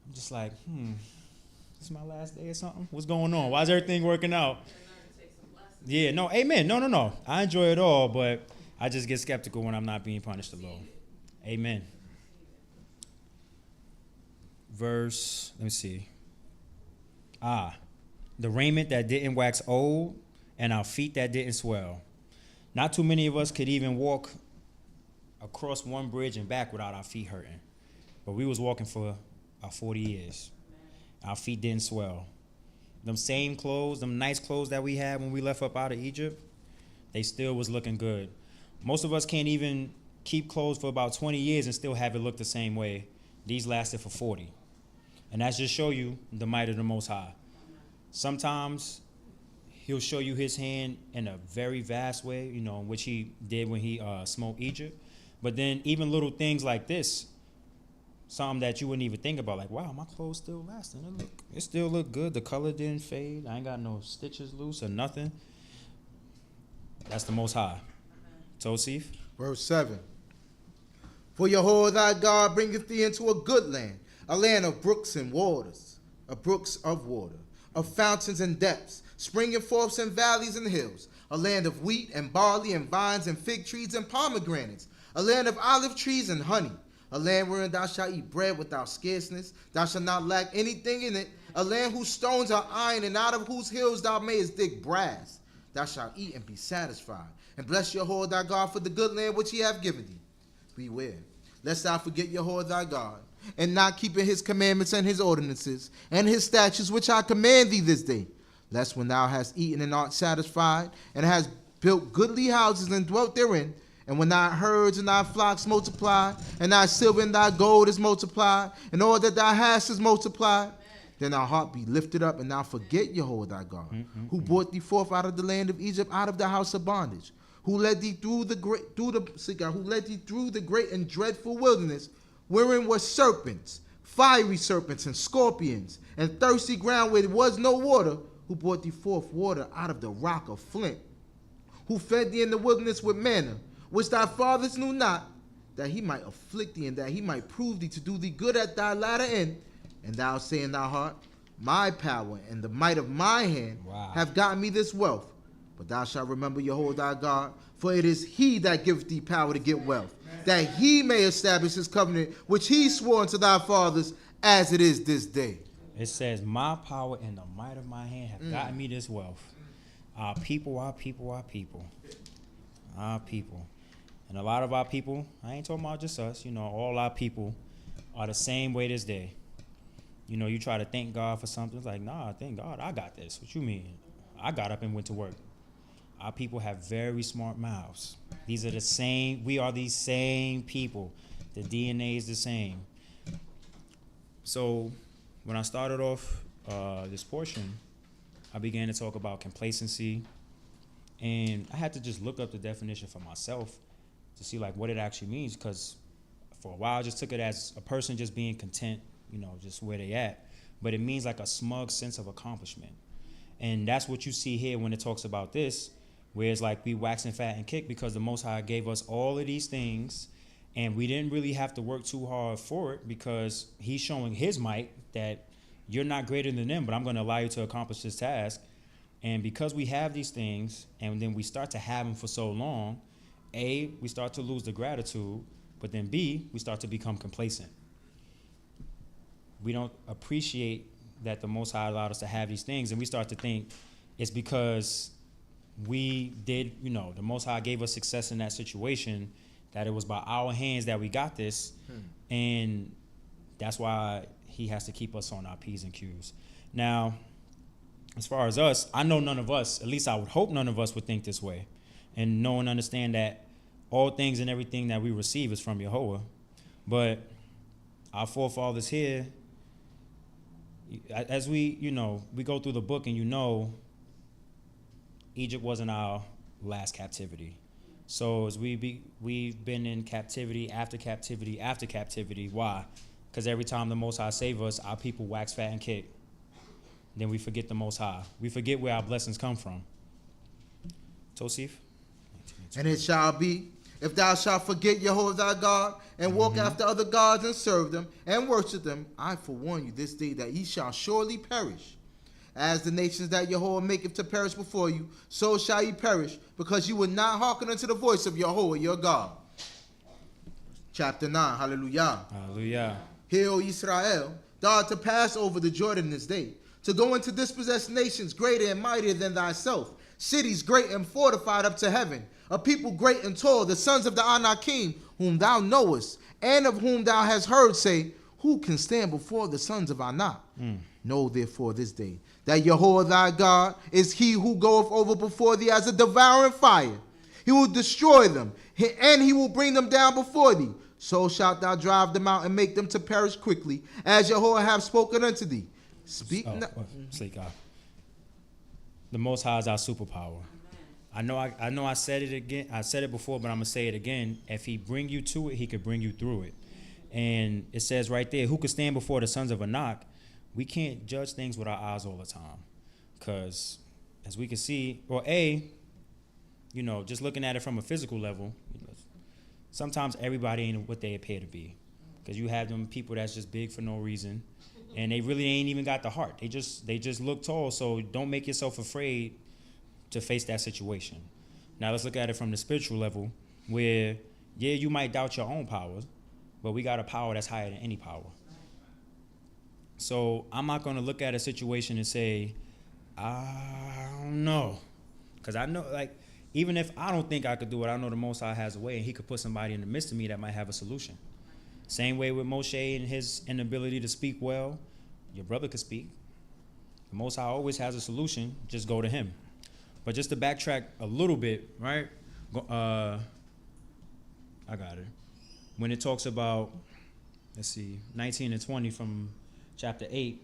Speaker 2: I'm just like, this is my last day or something? What's going on? Why is everything working out? Yeah, no, amen. No. I enjoy it all, but I just get skeptical when I'm not being punished alone. Amen. Verse, let me see. The raiment that didn't wax old and our feet that didn't swell. Not too many of us could even walk across one bridge and back without our feet hurting. But we was walking for 40 years. Our feet didn't swell. Them same clothes, them nice clothes that we had when we left up out of Egypt, they still was looking good. Most of us can't even keep clothes for about 20 years and still have it look the same way. These lasted for 40. And that's just show you the might of the Most High. Sometimes he'll show you his hand in a very vast way, you know, which he did when he smote Egypt. But then even little things like this, something that you wouldn't even think about, like, wow, my clothes still lasting. It still look good. The color didn't fade. I ain't got no stitches loose or nothing. That's the Most High. Tosif.
Speaker 1: Verse 7. For Yehudah thy God bringeth thee into a good land, a land of brooks and waters, of brooks of water, of fountains and depths, springing forths and valleys and hills, a land of wheat and barley and vines and fig trees and pomegranates, a land of olive trees and honey, a land wherein thou shalt eat bread without scarceness, thou shalt not lack anything in it, a land whose stones are iron, and out of whose hills thou mayest dig brass. Thou shalt eat and be satisfied, and bless Yehudah thy God for the good land which he hath given thee. Beware, lest thou forget Yehudah thy God, and not keeping his commandments and his ordinances, and his statutes which I command thee this day, lest when thou hast eaten and art satisfied, and hast built goodly houses and dwelt therein, and when thy herds and thy flocks multiply, and thy silver and thy gold is multiplied, and all that thou hast is multiplied, then thy heart be lifted up, and thou forget Yehudah thy God, who brought thee forth out of the land of Egypt, out of the house of bondage, who led thee through the great and dreadful wilderness, wherein were serpents, fiery serpents, and scorpions, and thirsty ground where there was no water, who brought thee forth water out of the rock of flint, who fed thee in the wilderness with manna, which thy fathers knew not, that he might afflict thee, and that he might prove thee to do thee good at thy latter end. And thou say in thy heart, my power and the might of my hand have gotten me this wealth. But thou shalt remember Yehudah thy God, for it is he that giveth thee power to get wealth, that he may establish his covenant, which he swore unto thy fathers, as it is this day.
Speaker 2: It says, my power and the might of my hand have gotten me this wealth. Our people, our people, our people. Our people. And a lot of our people, I ain't talking about just us, you know, all our people are the same way this day. You know, you try to thank God for something. It's like, nah, thank God, I got this. What you mean? I got up and went to work. Our people have very smart mouths. These are the same, we are these same people. The DNA is the same. So when I started off this portion, I began to talk about complacency. And I had to just look up the definition for myself to see like what it actually means, because for a while I just took it as a person just being content, you know, just where they at. But it means like a smug sense of accomplishment. And that's what you see here when it talks about this, where it's like we waxing fat and kick because the Most High gave us all of these things and we didn't really have to work too hard for it, because he's showing his might that you're not greater than them, but I'm going to allow you to accomplish this task. And because we have these things and then we start to have them for so long, A, we start to lose the gratitude, but then B, we start to become complacent. We don't appreciate that the Most High allowed us to have these things, and we start to think it's because we did, you know, the Most High gave us success in that situation, that it was by our hands that we got this, and that's why he has to keep us on our P's and Q's. Now, as far as us, I know none of us, at least I would hope none of us would think this way, and know and understand that all things and everything that we receive is from Yehovah. But our forefathers here, as we go through the book, and Egypt wasn't our last captivity. So as we've been in captivity after captivity after captivity. Why? Because every time the Most High save us, our people wax fat and kick. Then we forget the Most High. We forget where our blessings come from. Tosif?
Speaker 1: And it shall be, if thou shalt forget Yehovah thy God, and walk after other gods, and serve them, and worship them, I forewarn you this day that ye shall surely perish. As the nations that Yehovah maketh to perish before you, so shall ye perish, because you would not hearken unto the voice of Yehovah your God. Chapter 9, hallelujah.
Speaker 2: Hallelujah.
Speaker 1: Hear, O Yisrael, thou art to pass over the Jordan this day, to go into dispossessed nations greater and mightier than thyself, cities great and fortified up to heaven, a people great and tall, the sons of the Anakim, whom thou knowest, and of whom thou hast heard say, who can stand before the sons of Anak? Know therefore this day that Yehovah thy God is he who goeth over before thee as a devouring fire. He will destroy them, and he will bring them down before thee. So shalt thou drive them out and make them to perish quickly, as Yehovah hath spoken unto thee. Speak not.
Speaker 2: The Most High is our superpower. I know I said it again. I said it before, but I'm going to say it again. If he bring you to it, he could bring you through it. And it says right there, who could stand before the sons of Anak? We can't judge things with our eyes all the time. Because as we can see, just looking at it from a physical level, sometimes everybody ain't what they appear to be. Because you have them people that's just big for no reason. And they really ain't even got the heart. They just look tall, so don't make yourself afraid to face that situation. Now let's look at it from the spiritual level, where, you might doubt your own powers, but we got a power that's higher than any power. So I'm not going to look at a situation and say, I don't know. Because I know, even if I don't think I could do it, I know the Most High has a way, and he could put somebody in the midst of me that might have a solution. Same way with Moshe and his inability to speak well. Your brother could speak. The Most High always has a solution. Just go to him. But just to backtrack a little bit, right? I got it. When it talks about, 19 and 20 from chapter 8,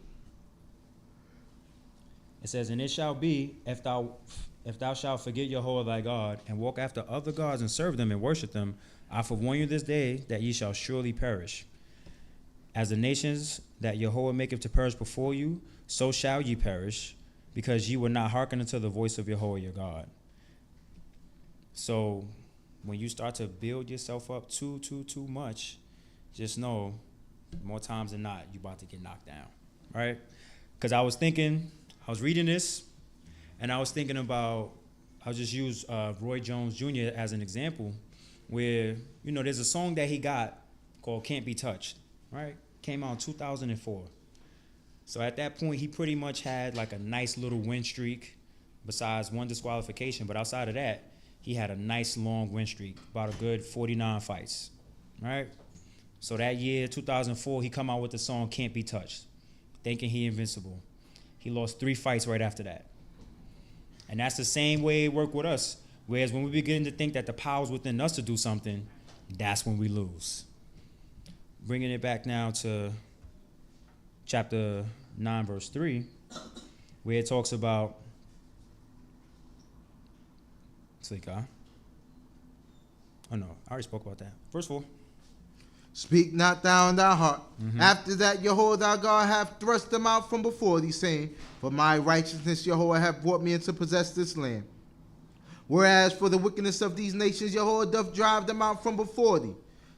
Speaker 2: it says, and it shall be, if thou shalt forget Yehovah thy God, and walk after other gods and serve them and worship them, I forewarn you this day that ye shall surely perish. As the nations that Yehovah maketh to perish before you, so shall ye perish, because ye will not hearken unto the voice of Yehovah your God. So when you start to build yourself up too much, just know more times than not, you're about to get knocked down, right? Because I was reading this, and I was thinking about, I'll just use Roy Jones Jr. as an example, where, there's a song that he got called Can't Be Touched, right? Came out in 2004. So at that point, he pretty much had like a nice little win streak, besides one disqualification. But outside of that, he had a nice long win streak, about a good 49 fights, right? So that year, 2004, he come out with the song Can't Be Touched, thinking he invincible. He lost 3 fights right after that. And that's the same way it worked with us. Whereas when we begin to think that the power's within us to do something, that's when we lose. Bringing it back now to chapter 9, verse 3, where it talks about, I already spoke about that. Verse 4.
Speaker 1: Speak not thou in thy heart. After that Yehovah thy God hath thrust them out from before thee, saying, for my righteousness Yehovah hath brought me in to possess this land. Whereas for the wickedness of these nations Yehovah doth drive them out from before thee.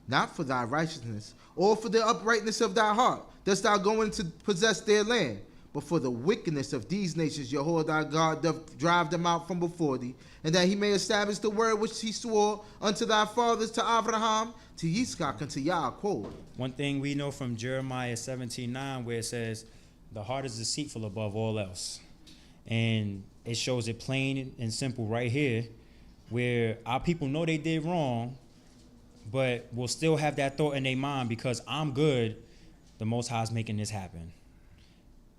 Speaker 1: Not for thy righteousness, or for the uprightness of thy heart, dost thou go in to possess their land. But for the wickedness of these nations Yehovah thy God doth drive them out from before thee, and that he may establish the word which he swore unto thy fathers, to Abraham, to Yitzchak, and to Yaakov.
Speaker 2: One thing we know from Jeremiah 17:9, where it says, the heart is deceitful above all else. And it shows it plain and simple right here, where our people know they did wrong, but will still have that thought in their mind, because I'm good, the Most High is making this happen.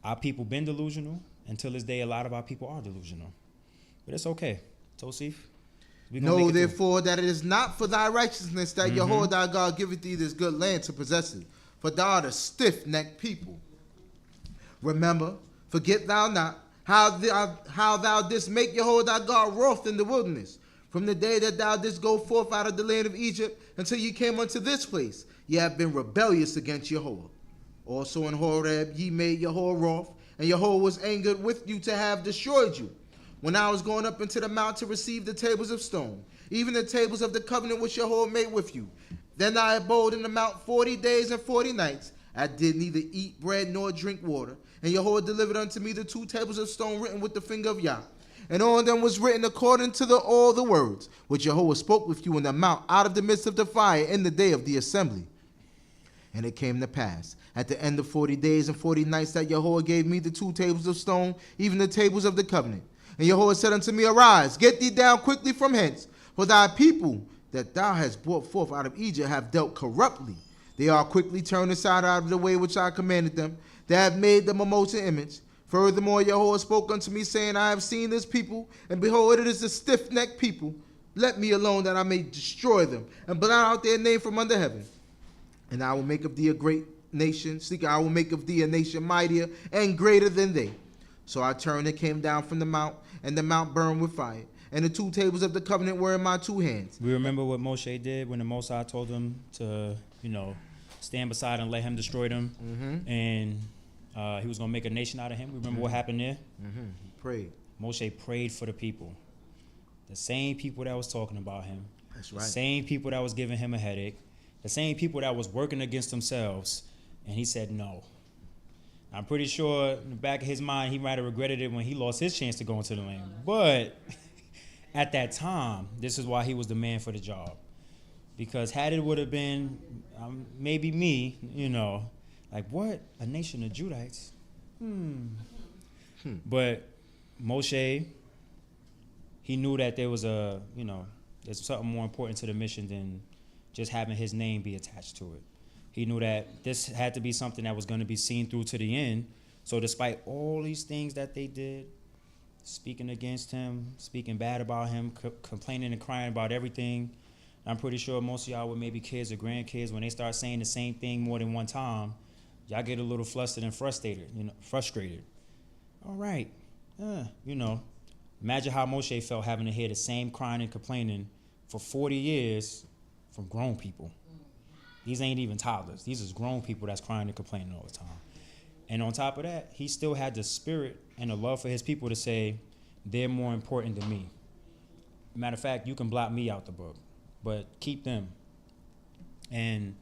Speaker 2: Our people been delusional. until this day, a lot of our people are delusional. But it's okay. Tosif,
Speaker 1: know therefore that it is not for thy righteousness that Yehudah thy God giveth thee this good land to possess it, for thou art a stiff-necked people. Remember, forget thou not how thou didst make Yehudah thy God wroth in the wilderness, from the day that thou didst go forth out of the land of Egypt until ye came unto this place. Ye have been rebellious against Yehudah. Also in Horeb ye made Yehudah wroth, and Yehudah was angered with you to have destroyed you. When I was going up into the mount to receive the tables of stone, even the tables of the covenant which Yehudah made with you. Then I abode in the mount 40 days and 40 nights. I did neither eat bread nor drink water. And Yehudah delivered unto me the 2 tables of stone written with the finger of Yah. And on them was written according to all the words which Yehudah spoke with you in the mount out of the midst of the fire in the day of the assembly. And it came to pass at the end of 40 days and 40 nights that Yehudah gave me the 2 tables of stone, even the tables of the covenant. And Yehudah said unto me, Arise, get thee down quickly from hence, for thy people that thou hast brought forth out of Egypt have dealt corruptly. They are quickly turned aside out of the way which I commanded them. They have made them a molten image. Furthermore, Yehudah spoke unto me, saying, I have seen this people, and behold, it is a stiff-necked people. Let me alone, that I may destroy them, and blot out their name from under heaven. And I will make of thee a great nation. I will make of thee a nation mightier and greater than they. So I turned and came down from the mount, and the mount burned with fire. And the 2 tables of the covenant were in my 2 hands.
Speaker 2: We remember what Moshe did when the Most High told him to, stand beside and let him destroy them. And he was going to make a nation out of him. We remember what happened there?
Speaker 1: He prayed.
Speaker 2: Moshe prayed for the people. The same people that was talking about him.
Speaker 1: That's right.
Speaker 2: The same people that was giving him a headache. The same people that was working against themselves. And he said no. I'm pretty sure in the back of his mind, he might have regretted it when he lost his chance to go into the land. But at that time, this is why he was the man for the job. Because had it would have been maybe me, like what? A nation of Judites? But Moshe, he knew that there was there's something more important to the mission than just having his name be attached to it. He knew that this had to be something that was going to be seen through to the end. So despite all these things that they did, speaking against him, speaking bad about him, complaining and crying about everything, I'm pretty sure most of y'all with maybe kids or grandkids, when they start saying the same thing more than one time, y'all get a little flustered and frustrated. All right. Imagine how Moshe felt having to hear the same crying and complaining for 40 years from grown people. These ain't even toddlers. These is grown people that's crying and complaining all the time. And on top of that, he still had the spirit and the love for his people to say, they're more important than me. Matter of fact, you can blot me out the book, but keep them. And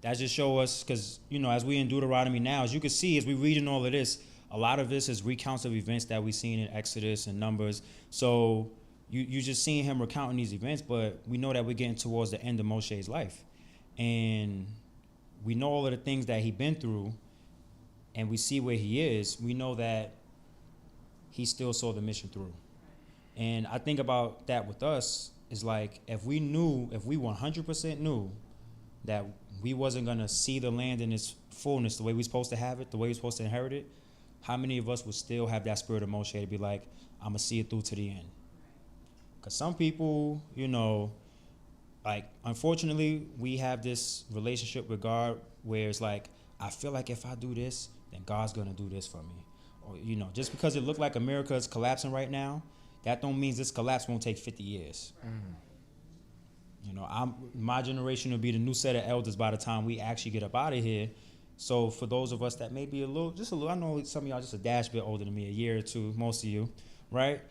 Speaker 2: that just show us, because, as we in Deuteronomy now, as you can see, as we reading all of this, a lot of this is recounts of events that we've seen in Exodus and Numbers. So you just seeing him recounting these events, but we know that we're getting towards the end of Moshe's life. And we know all of the things that he's been through, and we see where he is. We know that he still saw the mission through. And I think about that with us is like, if we 100% knew that we wasn't going to see the land in its fullness, the way we're supposed to have it, the way we're supposed to inherit it, how many of us would still have that spirit of Moshe to be like, I'm going to see it through to the end? Because some people, like, unfortunately, we have this relationship with God where it's like, I feel like if I do this, then God's going to do this for me. Or, just because it looked like America is collapsing right now, that don't mean this collapse won't take 50 years. My generation will be the new set of elders by the time we actually get up out of here. So for those of us that may be a little, I know some of y'all just a dash bit older than me, a year or two, most of you, right?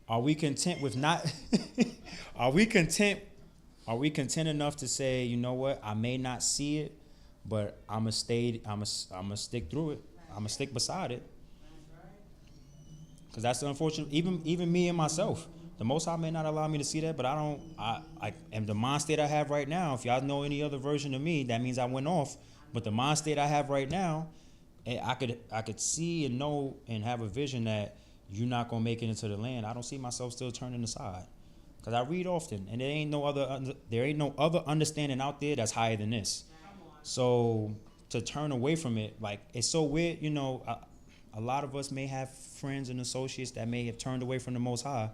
Speaker 2: Are we content with not, are we content enough to say, you know what, I may not see it, but I'm going to stick through it. I'm going to stick beside it. Because that's the unfortunate, even me and myself, the Most High may not allow me to see that, but I am the mind state I have right now. If y'all know any other version of me, that means I went off. But the mind state I have right now, I could see and know and have a vision that you're not going to make it into the land. I don't see myself still turning aside. Because I read often, and there ain't no other understanding out there that's higher than this. So to turn away from it, like, it's so weird, a a lot of us may have friends and associates that may have turned away from the Most High.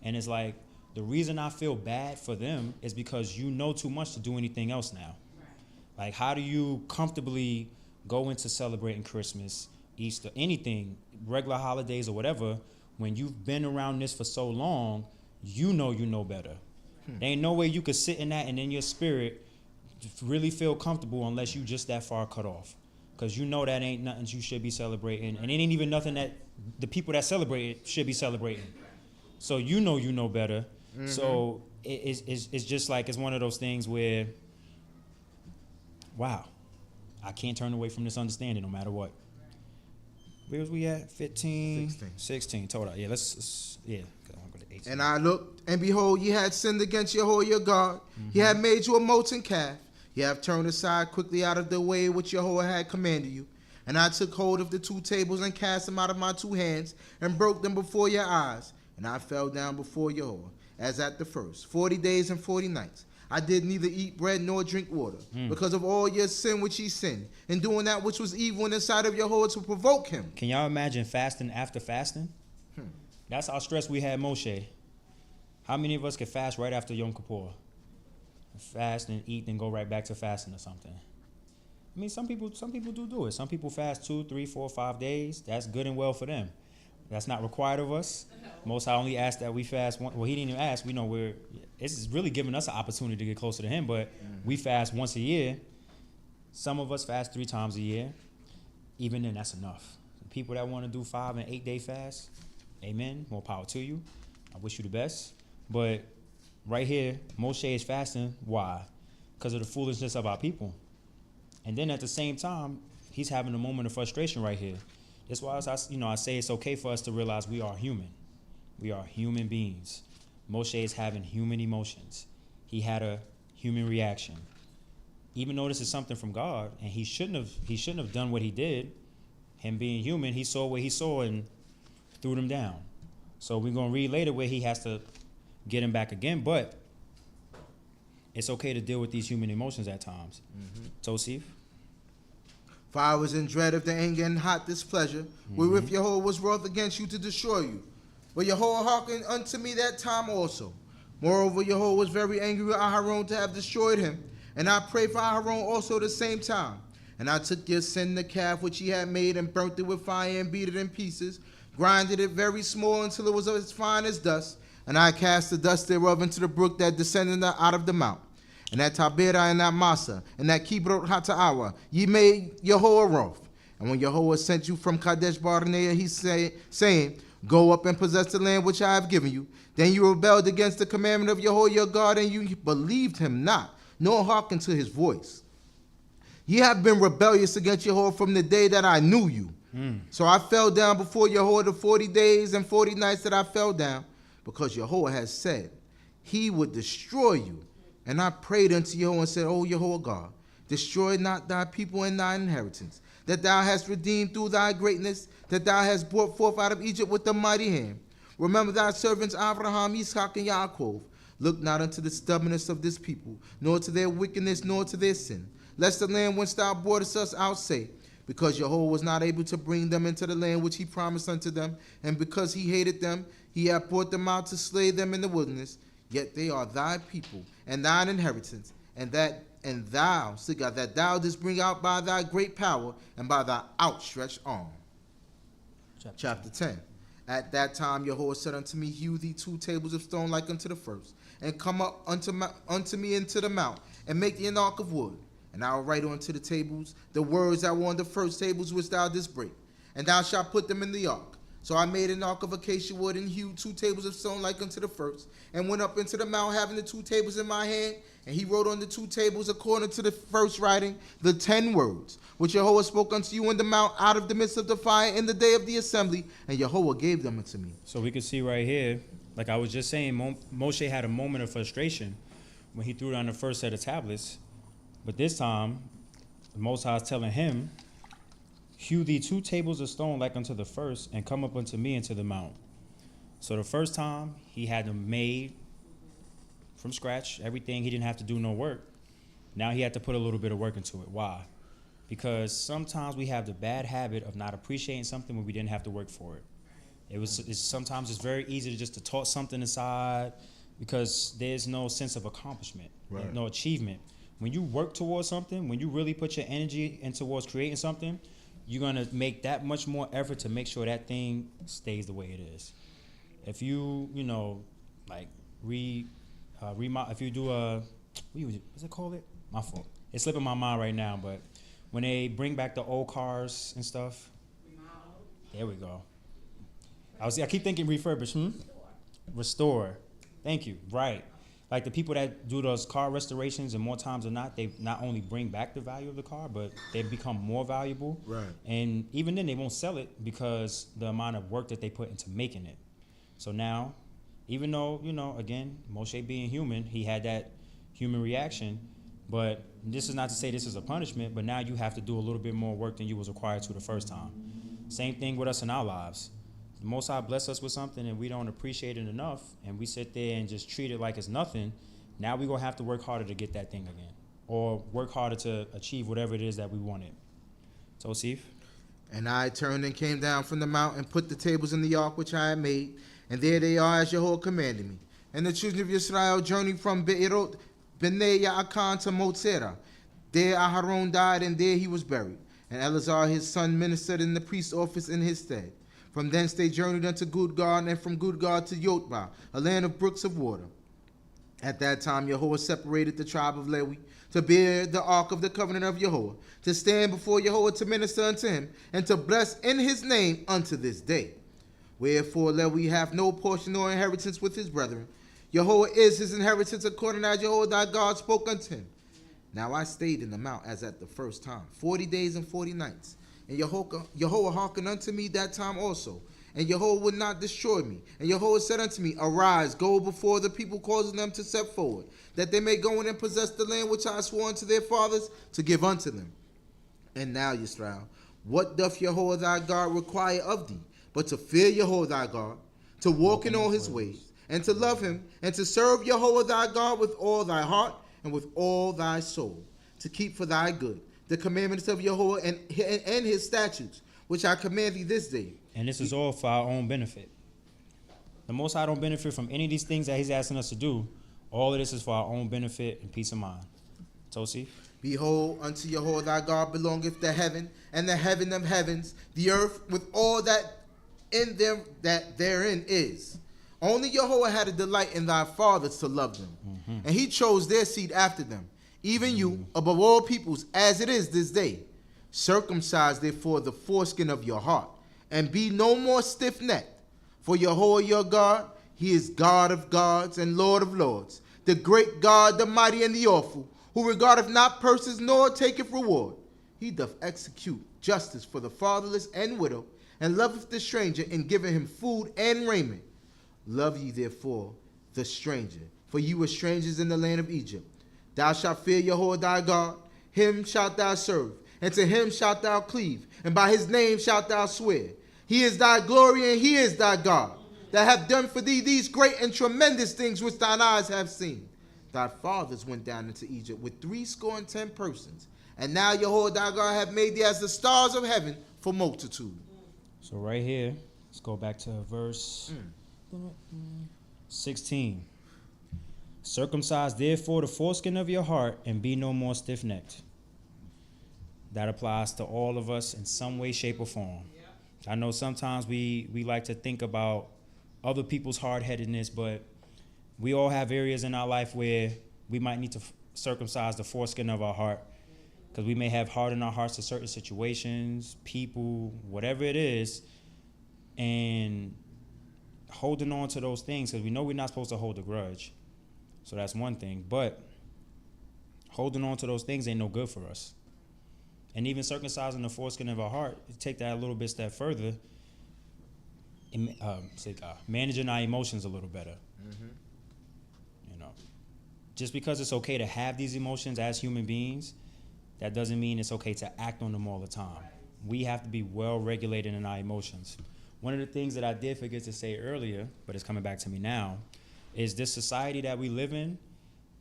Speaker 2: And it's like, the reason I feel bad for them is because you know too much to do anything else now. Right. Like, how do you comfortably go into celebrating Christmas, Easter, anything, regular holidays or whatever, when you've been around this for so long, you know better. There ain't no way you could sit in that and in your spirit really feel comfortable unless you just that far cut off. Because you know that ain't nothing you should be celebrating. And it ain't even nothing that the people that celebrate it should be celebrating. So you know better. Mm-hmm. So it's just like, it's one of those things where, wow, I can't turn away from this understanding no matter what. Where was we at? 15? 16. Torah. Yeah, let's yeah. I'll go to 18.
Speaker 1: And I looked, and behold, ye had sinned against Yehudah your God. Mm-hmm. He had made you a molten calf. Ye have turned aside quickly out of the way which Yehudah had commanded you. And I took hold of the 2 tables and cast them out of my 2 hands and broke them before your eyes. And I fell down before Yehudah, as at the first, 40 days and 40 nights. I did neither eat bread nor drink water, because of all your sin which ye sinned, in doing that which was evil in the sight of Yehudah to provoke him.
Speaker 2: Can y'all imagine fasting after fasting? That's how stressed we had Moshe. How many of us could fast right after Yom Kippur? Fast and eat and go right back to fasting or something. I mean, some people do it. Some people fast 2, 3, 4, 5 days. That's good and well for them. That's not required of us. Most High only asked that we fast one. Well, he didn't even ask. We know it's really giving us an opportunity to get closer to him, but we fast once a year. Some of us fast 3 times a year. Even then, that's enough. The people that want to do 5 and 8 day fasts, amen, more power to you. I wish you the best. But right here, Moshe is fasting. Why? Because of the foolishness of our people. And then at the same time, he's having a moment of frustration right here. That's why I say it's okay for us to realize we are human. We are human beings. Moshe is having human emotions. He had a human reaction. Even though this is something from God, and he shouldn't have done what he did. Him being human, he saw what he saw and threw them down. So we're gonna read later where he has to get him back again, but it's okay to deal with these human emotions at times. Tosif?
Speaker 1: For I was in dread of the anger and hot displeasure, wherewith Yehudah was wroth against you to destroy you. But Yehudah hearkened unto me that time also. Moreover, Yehudah was very angry with Aharon to have destroyed him. And I prayed for Aharon also the same time. And I took your sin, the calf which he had made, and burnt it with fire, and beat it in pieces, grinded it very small until it was as fine as dust. And I cast the dust thereof into the brook that descended out of the mount. And at Taberah and at Massa, and at Kibrot Hata'awa, ye made Yehudah wroth. And when Yehudah sent you from Kadesh Barnea, he saying, go up and possess the land which I have given you. Then you rebelled against the commandment of Yehudah your God, and you believed him not, nor hearkened to his voice. Ye have been rebellious against Yehudah from the day that I knew you. So I fell down before Yehudah the 40 days and 40 nights that I fell down, because Yehudah has said he would destroy you. And I prayed unto Yehudah and said, O Yehudah God, destroy not thy people and thy inheritance, that thou hast redeemed through thy greatness, that thou hast brought forth out of Egypt with a mighty hand. Remember thy servants Abraham, Isaac, and Yaakov. Look not unto the stubbornness of this people, nor to their wickedness, nor to their sin, lest the land whence thou broughtest us out say, because Yehudah was not able to bring them into the land which he promised unto them, and because he hated them, he hath brought them out to slay them in the wilderness. Yet they are thy people and thine inheritance, and thou didst bring out by thy great power and by thy outstretched arm. Chapter 10. At that time Yehudah said unto me, hew thee 2 tables of stone like unto the first, and come up unto me into the mount, and make thee an ark of wood. And I will write unto the tables the words that were on the first tables which thou didst break, and thou shalt put them in the ark. So I made an ark of acacia wood, and hewed 2 tables of stone like unto the first, and went up into the mount having the 2 tables in my hand. And he wrote on the 2 tables according to the first writing the 10 words, which Yehudah spoke unto you in the mount out of the midst of the fire in the day of the assembly, and Yehudah gave them unto me.
Speaker 2: So we can see right here, like I was just saying, Moshe had a moment of frustration when he threw down the first set of tablets. But this time, the Most High is telling him, hew thee 2 tables of stone like unto the first, and come up unto me into the mount. So the first time, he had them made from scratch, everything. He didn't have to do no work. Now he had to put a little bit of work into it. Why? because sometimes we have the bad habit of not appreciating something when we didn't have to work for it. Sometimes it's very easy to just to toss something aside because there's no sense of accomplishment,
Speaker 1: Right.
Speaker 2: no achievement. When you work towards something, when you really put your energy in towards creating something, you're gonna make that much more effort to make sure that thing stays the way it is. If you like if you do what's it called? My fault. It's slipping my mind right now, but when they bring back the old cars and stuff, there we go. I keep thinking refurbish, restore. Thank you. Right. Like the people that do those car restorations, and more times than not, they not only bring back the value of the car, but they become more valuable.
Speaker 1: Right.
Speaker 2: And even then, they won't sell it because the amount of work that they put into making it. So now, even though, again, Moshe being human, he had that human reaction. But this is not to say this is a punishment, but now you have to do a little bit more work than you was required to the first time. Same thing with us in our lives. The Most High bless us with something and we don't appreciate it enough, and we sit there and just treat it like it's nothing. Now we're going to have to work harder to get that thing again, or work harder to achieve whatever it is that we wanted. So, Sif?
Speaker 1: And I turned and came down from the mount and put the tables in the ark which I had made, and there they are as Yehudah commanded me. And the children of Yisrael journeyed from Be'erot B'nai Ya'akan to Motzerah. There Aharon died, and there he was buried. And Eleazar his son ministered in the priest's office in his stead. From thence they journeyed unto Gudgad, and from Gudgad to Yotbah, a land of brooks of water. At that time Yehudah separated the tribe of Levi to bear the ark of the covenant of Yehudah, to stand before Yehudah to minister unto him, and to bless in his name unto this day. Wherefore Levi hath no portion nor inheritance with his brethren. Yehudah is his inheritance, according as Yehudah thy God spoke unto him. Now I stayed in the mount as at the first time, 40 days and 40 nights. And Yehudah hearkened unto me that time also. And Yehudah would not destroy me. And Yehudah said unto me, Arise, go before the people, causing them to set forward, that they may go in and possess the land which I swore unto their fathers to give unto them. And now, Yisrael, what doth Yehudah thy God require of thee, but to fear Yehudah thy God, to walk in all his ways, and to love him, and to serve Yehudah thy God with all thy heart and with all thy soul, to keep for thy good the commandments of Yehudah and his statutes, which I command thee this day.
Speaker 2: And this is all for our own benefit. The Most High don't benefit from any of these things that he's asking us to do. All of this is for our own benefit and peace of mind. Tosi?
Speaker 1: Behold, unto Yehudah thy God belongeth the heaven and the heaven of heavens, the earth with all that in them that therein is. Only Yehudah had a delight in thy fathers to love them, and he chose their seed after them, even you, above all peoples, as it is this day. Circumcise therefore the foreskin of your heart, and be no more stiff-necked. For Yehudah your God, he is God of gods and Lord of lords, the great God, the mighty and the awful, who regardeth not persons nor taketh reward. He doth execute justice for the fatherless and widow, and loveth the stranger in giving him food and raiment. Love ye therefore the stranger, for ye were strangers in the land of Egypt. Thou shalt fear Yehudah thy God, him shalt thou serve, and to him shalt thou cleave, and by his name shalt thou swear. He is thy glory, and he is thy God, that hath done for thee these great and tremendous things which thine eyes have seen. Thy fathers went down into Egypt with 70 persons, and now Yehudah thy God hath made thee as the stars of heaven for multitude.
Speaker 2: So right here, let's go back to verse 16. Circumcise therefore the foreskin of your heart, and be no more stiff-necked. That applies to all of us in some way, shape, or form. I know sometimes we like to think about other people's hard-headedness, but we all have areas in our life where we might need to circumcise the foreskin of our heart, because we may have hard in our hearts to certain situations, people, whatever it is, and holding on to those things, because we know we're not supposed to hold a grudge. So that's one thing. But holding on to those things ain't no good for us. And even circumcising the foreskin of our heart, take that a little bit step further, and, managing our emotions a little better. You know, just because it's okay to have these emotions as human beings, that doesn't mean it's okay to act on them all the time. We have to be well regulated in our emotions. One of the things that I did forget to say earlier, but it's coming back to me now, is this society that we live in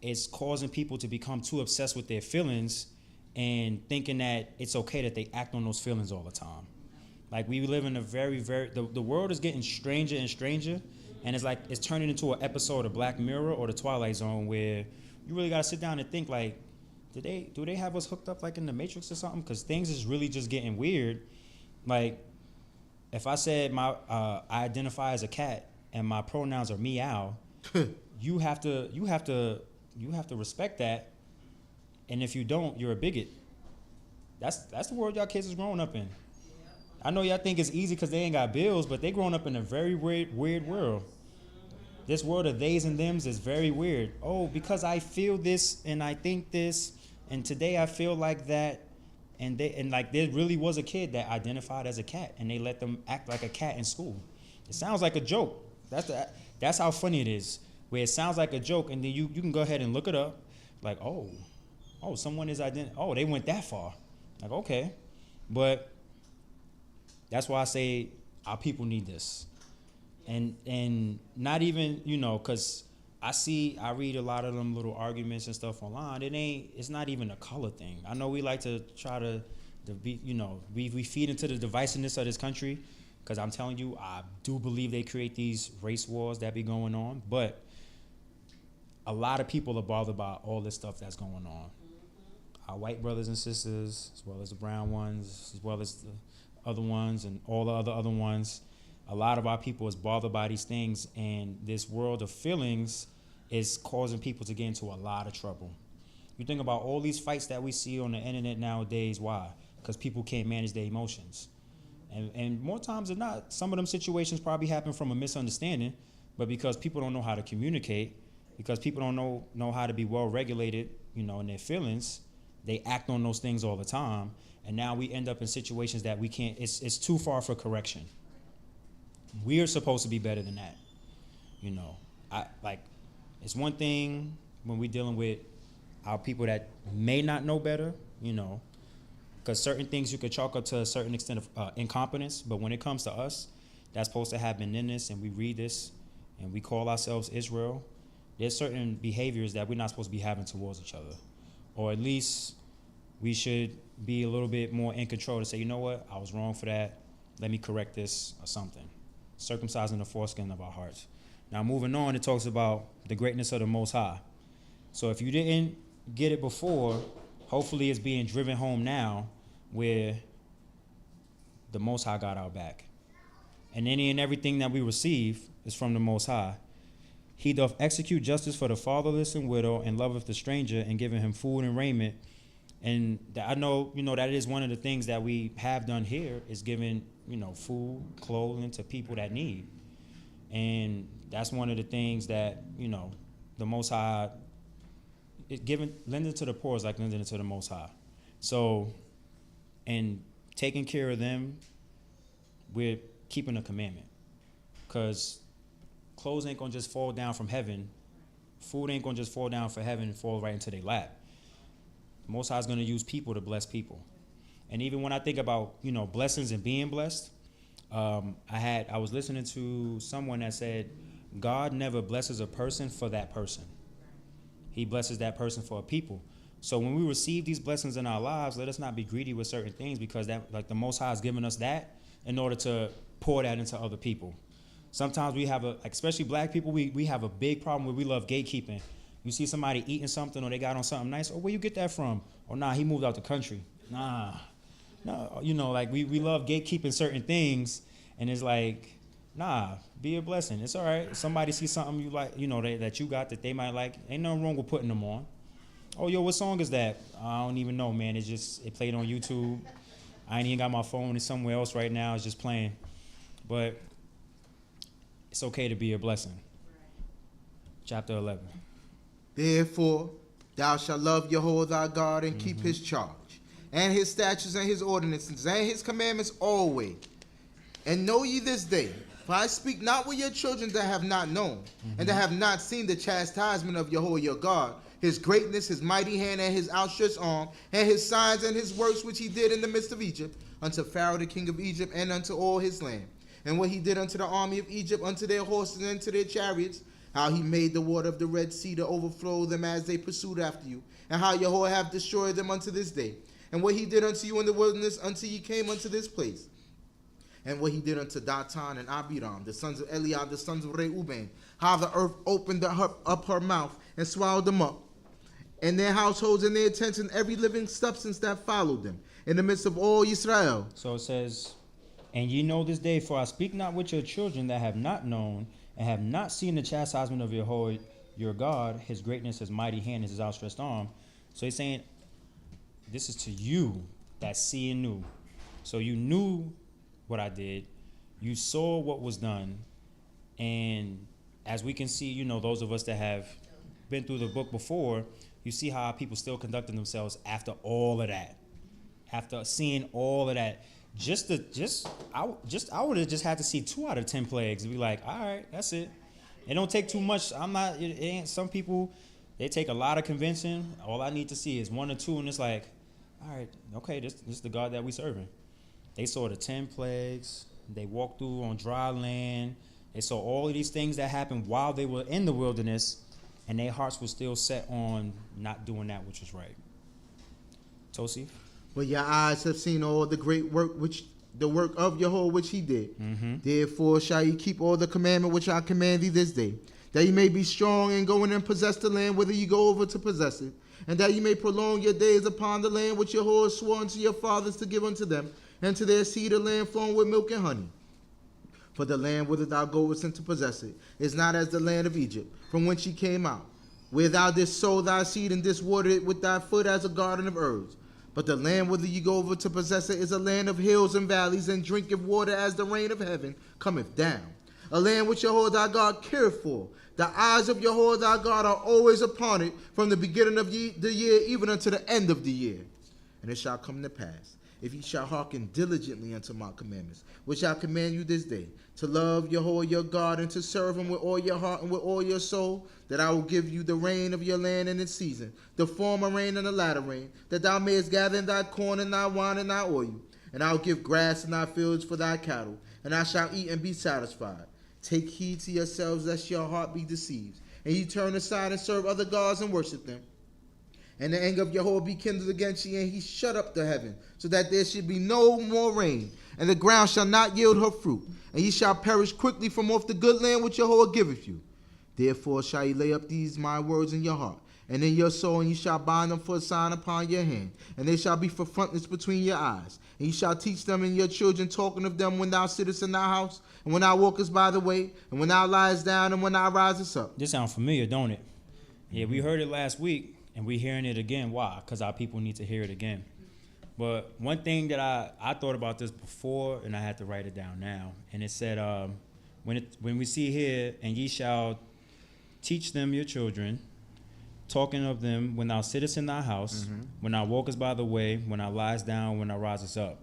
Speaker 2: is causing people to become too obsessed with their feelings and thinking that it's okay that they act on those feelings all the time. Like, we live in a very, the world is getting stranger and stranger, and it's like it's turning into an episode of Black Mirror or the Twilight Zone where you really got to sit down and think, like, do they have us hooked up like in the Matrix or something? Because things is really just getting weird. Like, if I said I identify as a cat and my pronouns are meow, you have to respect that. And if you don't, you're a bigot. That's the world y'all kids is growing up in. I know y'all think it's easy because they ain't got bills, but they growing up in a very weird world. This world of theys and thems is very weird. Oh, because I feel this and I think this, and today I feel like that, and like there really was a kid that identified as a cat, and they let them act like a cat in school. It sounds like a joke. That's how funny it is. Where it sounds like a joke, and then you can go ahead and look it up. Like, oh, someone is oh, they went that far. Like, okay, but that's why I say our people need this, and not even, because I read a lot of them little arguments and stuff online. It's not even a color thing. I know we like to try to be, we feed into the divisiveness of this country, because I'm telling you, I do believe they create these race wars that be going on, but a lot of people are bothered by all this stuff that's going on. Our white brothers and sisters, as well as the brown ones, as well as the other ones, and all the other ones. A lot of our people is bothered by these things, and this world of feelings is causing people to get into a lot of trouble. You think about all these fights that we see on the internet nowadays. Why? Because people can't manage their emotions. And more times than not, some of them situations probably happen from a misunderstanding, but because people don't know how to communicate, because people don't know how to be well regulated, in their feelings, they act on those things all the time. And now we end up in situations that we can't, it's too far for correction. We're supposed to be better than that. It's one thing when we're dealing with our people that may not know better, because certain things you could chalk up to a certain extent of incompetence, but when it comes to us, that's supposed to happen in this, and we read this, and we call ourselves Israel. There's certain behaviors that we're not supposed to be having towards each other. Or at least we should be a little bit more in control to say, you know what, I was wrong for that. Let me correct this or something. Circumcising the foreskin of our hearts. Now, moving on, it talks about the greatness of the Most High. So if you didn't get it before, hopefully it's being driven home now, where the Most High got our back. And any and everything that we receive is from the Most High. He doth execute justice for the fatherless and widow, and loveth the stranger, and giving him food and raiment. And I know, that is one of the things that we have done here, is giving, food, clothing to people that need. And that's one of the things that, the Most High, lending to the poor is like lending to the Most High. So, and taking care of them, we're keeping a commandment. Because clothes ain't gonna just fall down from heaven. Food ain't gonna just fall down from heaven and fall right into their lap. The Most High is gonna use people to bless people. And even when I think about, blessings and being blessed, I was listening to someone that said, God never blesses a person for that person. He blesses that person for a people. So when we receive these blessings in our lives, let us not be greedy with certain things, because that, like, the Most High has given us that in order to pour that into other people. Sometimes we have especially black people, we have a big problem where we love gatekeeping. You see somebody eating something, or they got on something nice. Oh, where you get that from? Oh, nah, he moved out the country. Nah. No, we love gatekeeping certain things, and it's like, nah, be a blessing. It's all right. If somebody sees something you like, that you got that they might like, ain't nothing wrong with putting them on. Oh, yo, what song is that? I don't even know, man. It played on YouTube. I ain't even got my phone. It's somewhere else right now. It's just playing. But it's okay to be a blessing. Chapter 11.
Speaker 1: Therefore, thou shalt love Yehudah thy God, and keep his charge, and his statutes, and his ordinances, and his commandments always. And know ye this day, for I speak not with your children that have not known, and that have not seen the chastisement of Yehudah your God, his greatness, his mighty hand, and his outstretched arm, and his signs and his works which he did in the midst of Egypt, unto Pharaoh the king of Egypt, and unto all his land. And what he did unto the army of Egypt, unto their horses, and to their chariots, how he made the water of the Red Sea to overflow them as they pursued after you, and how Yehovah hath destroyed them unto this day, and what he did unto you in the wilderness until ye came unto this place, and what he did unto Datan and Abiram, the sons of Eliab, the sons of Reuben, how the earth opened up her mouth and swallowed them up, and their households and their tents and every living substance that followed them, in the midst of all Yisrael.
Speaker 2: So it says, and ye know this day, for I speak not with your children that have not known and have not seen the chastisement of Yehovah your God, his greatness, his mighty hand, his outstretched arm. So he's saying, this is to you that see and knew. So you knew what I did. You saw what was done. And as we can see, those of us that have been through the book before, you see how people still conducting themselves after all of that. After seeing all of that. I would have just had to see 2 out of 10 plagues and be like, all right, that's it. It don't take too much. It ain't, some people, they take a lot of convincing. All I need to see is 1 or 2, and it's like, all right, okay, this is the God that we serving. They saw the 10 plagues. They walked through on dry land. They saw all of these things that happened while they were in the wilderness, and their hearts were still set on not doing that which was right. Tosi?
Speaker 1: But your eyes have seen all the great work the work of Yehovah which he did.
Speaker 2: Mm-hmm.
Speaker 1: Therefore shall ye keep all the commandment which I command thee this day, that ye may be strong and go in and possess the land whither ye go over to possess it, and that ye may prolong your days upon the land which Yehovah swore unto your fathers to give unto them, and to their seed a land flowing with milk and honey. For the land whither thou goest in to possess it is not as the land of Egypt, from whence ye came out, where thou didst sow thy seed and didst water it with thy foot as a garden of herbs. But the land whither ye go over to possess it is a land of hills and valleys, and drinketh water as the rain of heaven cometh down. A land which Yehovah thy God careth for. The eyes of Yehovah thy God are always upon it, from the beginning of the year even unto the end of the year. And it shall come to pass, if ye shall hearken diligently unto my commandments, which I command you this day, to love Yehovah your God, and to serve him with all your heart and with all your soul, that I will give you the rain of your land in its season, the former rain and the latter rain, that thou mayest gather in thy corn and thy wine and thy oil. And I will give grass in thy fields for thy cattle, and I shall eat and be satisfied. Take heed to yourselves, lest your heart be deceived, and ye turn aside and serve other gods and worship them. And the anger of Yehovah be kindled against ye, and he shut up the heaven, so that there should be no more rain, and the ground shall not yield her fruit, and ye shall perish quickly from off the good land which Yehovah giveth you. Therefore shall ye lay up these my words in your heart, and in your soul, and ye shall bind them for a sign upon your hand, and they shall be for frontness between your eyes. And ye shall teach them in your children, talking of them when thou sittest in thy house, and when thou walkest by the way, and when thou liest down, and when thou risest up.
Speaker 2: This sounds familiar, don't it? Yeah, we heard it last week, and we're hearing it again. Why? Because our people need to hear it again. But one thing that I thought about this before, and I had to write it down now, and it said, when we see here, and ye shall teach them your children, talking of them when thou sittest in thy house, when thou walkest by the way, when thou liest down, when thou risest up.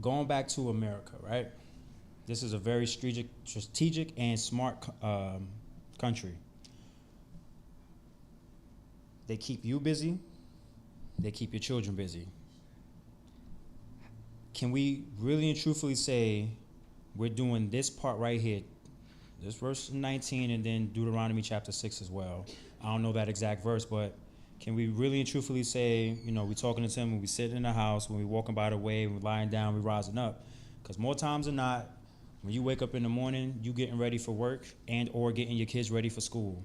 Speaker 2: Going back to America, right? This is a very strategic and smart country. They keep you busy. They keep your children busy. Can we really and truthfully say we're doing this part right here, this verse 19, and then Deuteronomy chapter 6 as well? I don't know that exact verse, but can we really and truthfully say, we're talking to him when we sit in the house, when we're walking by the way, when we're lying down, we're rising up? Because more times than not, when you wake up in the morning, you getting ready for work and or getting your kids ready for school.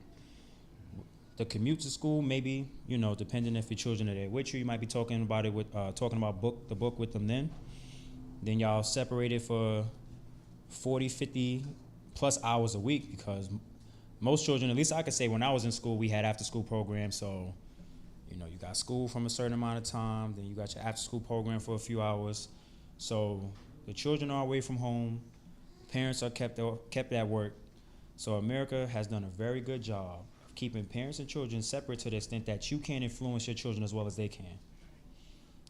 Speaker 2: The commute to school, maybe, depending if your children are there with you, you might be talking about it with the book with them then. Then y'all separated for 40, 50 plus hours a week, because most children, at least I could say when I was in school, we had after school programs. So, you got school from a certain amount of time, then you got your after school program for a few hours. So the children are away from home, parents are kept at work. So America has done a very good job of keeping parents and children separate to the extent that you can't influence your children as well as they can.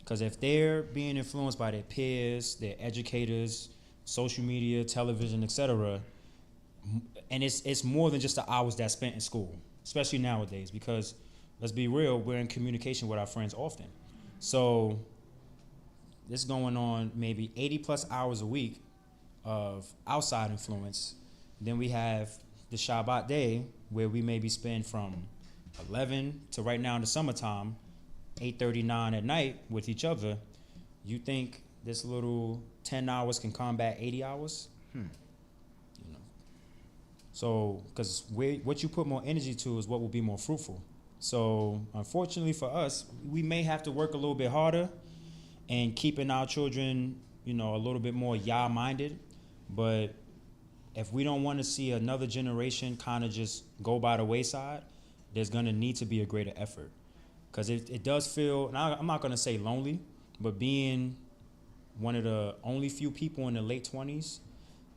Speaker 2: Because if they're being influenced by their peers, their educators, social media, television, etc., and it's more than just the hours that's spent in school, especially nowadays, because let's be real, we're in communication with our friends often. So this is going on maybe 80 plus hours a week of outside influence, Then we have the Shabbat day, where we maybe spend from 11 to right now in the summertime, 8:39 at night with each other. You think this little 10 hours can combat 80 hours? You know. So, because what you put more energy to is what will be more fruitful. So, unfortunately for us, we may have to work a little bit harder and keeping our children, you know, a little bit more Yah minded. But if we don't want to see another generation kind of just go by the wayside, there's going to need to be a greater effort. Because it does feel, and I'm not going to say lonely, but being one of the only few people in the late 20s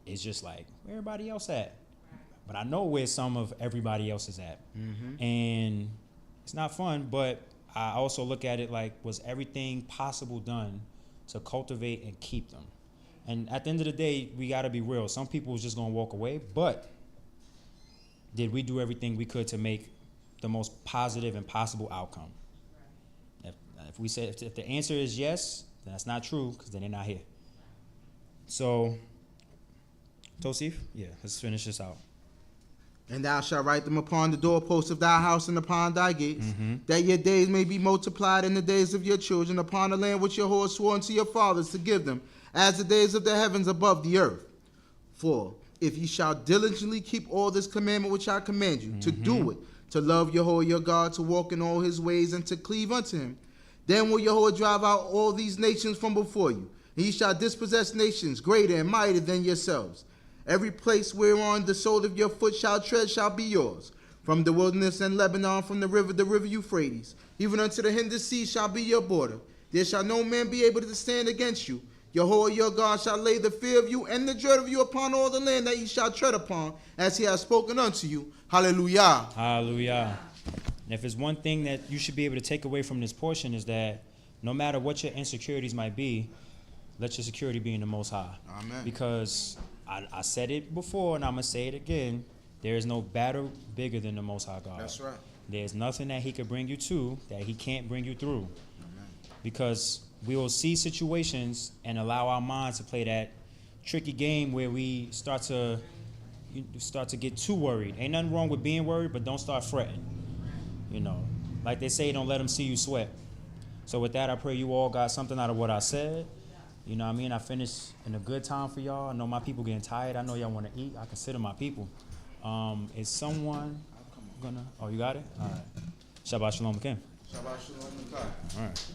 Speaker 2: is just like, where everybody else at? But I know where some of everybody else is at. And it's not fun, but I also look at it like, was everything possible done to cultivate and keep them? And at the end of the day, we got to be real. Some people was just going to walk away, but did we do everything we could to make the most positive and possible outcome? If we say, if the answer is yes, then that's not true, because then they're not here. So, Tosif, yeah, let's finish this out.
Speaker 1: And thou shalt write them upon the doorposts of thy house and upon thy gates, that your days may be multiplied in the days of your children upon the land which Yehodah swore unto your fathers to give them, as the days of the heavens above the earth. For if ye shall diligently keep all this commandment which I command you, to do it, to love Yehodah your God, to walk in all his ways, and to cleave unto him, then will Yehodah drive out all these nations from before you, and ye shall dispossess nations greater and mightier than yourselves. Every place whereon the sole of your foot shall tread shall be yours. From the wilderness and Lebanon, from the river Euphrates, even unto the hinder sea shall be your border. There shall no man be able to stand against you. Yehodah your God shall lay the fear of you and the dread of you upon all the land that ye shall tread upon, as he has spoken unto you. Hallelujah.
Speaker 2: Hallelujah. And if there's one thing that you should be able to take away from this portion, is that no matter what your insecurities might be, let your security be in the Most High.
Speaker 1: Amen.
Speaker 2: Because I said it before, and I'm going to say it again, there is no battle bigger than the Most High God.
Speaker 1: That's right.
Speaker 2: There's nothing that he could bring you to that he can't bring you through.
Speaker 1: Amen.
Speaker 2: Because we will see situations and allow our minds to play that tricky game where we start to get too worried. Ain't nothing wrong with being worried, but don't start fretting. You know, like they say, don't let them see you sweat. So with that, I pray you all got something out of what I said. You know what I mean? I finished in a good time for y'all. I know my people getting tired. I know y'all want to eat. I consider my people. Is someone gonna? Oh, you got it? All right. Shabbat Shalom again.
Speaker 1: Shabbat Shalom.
Speaker 2: All right.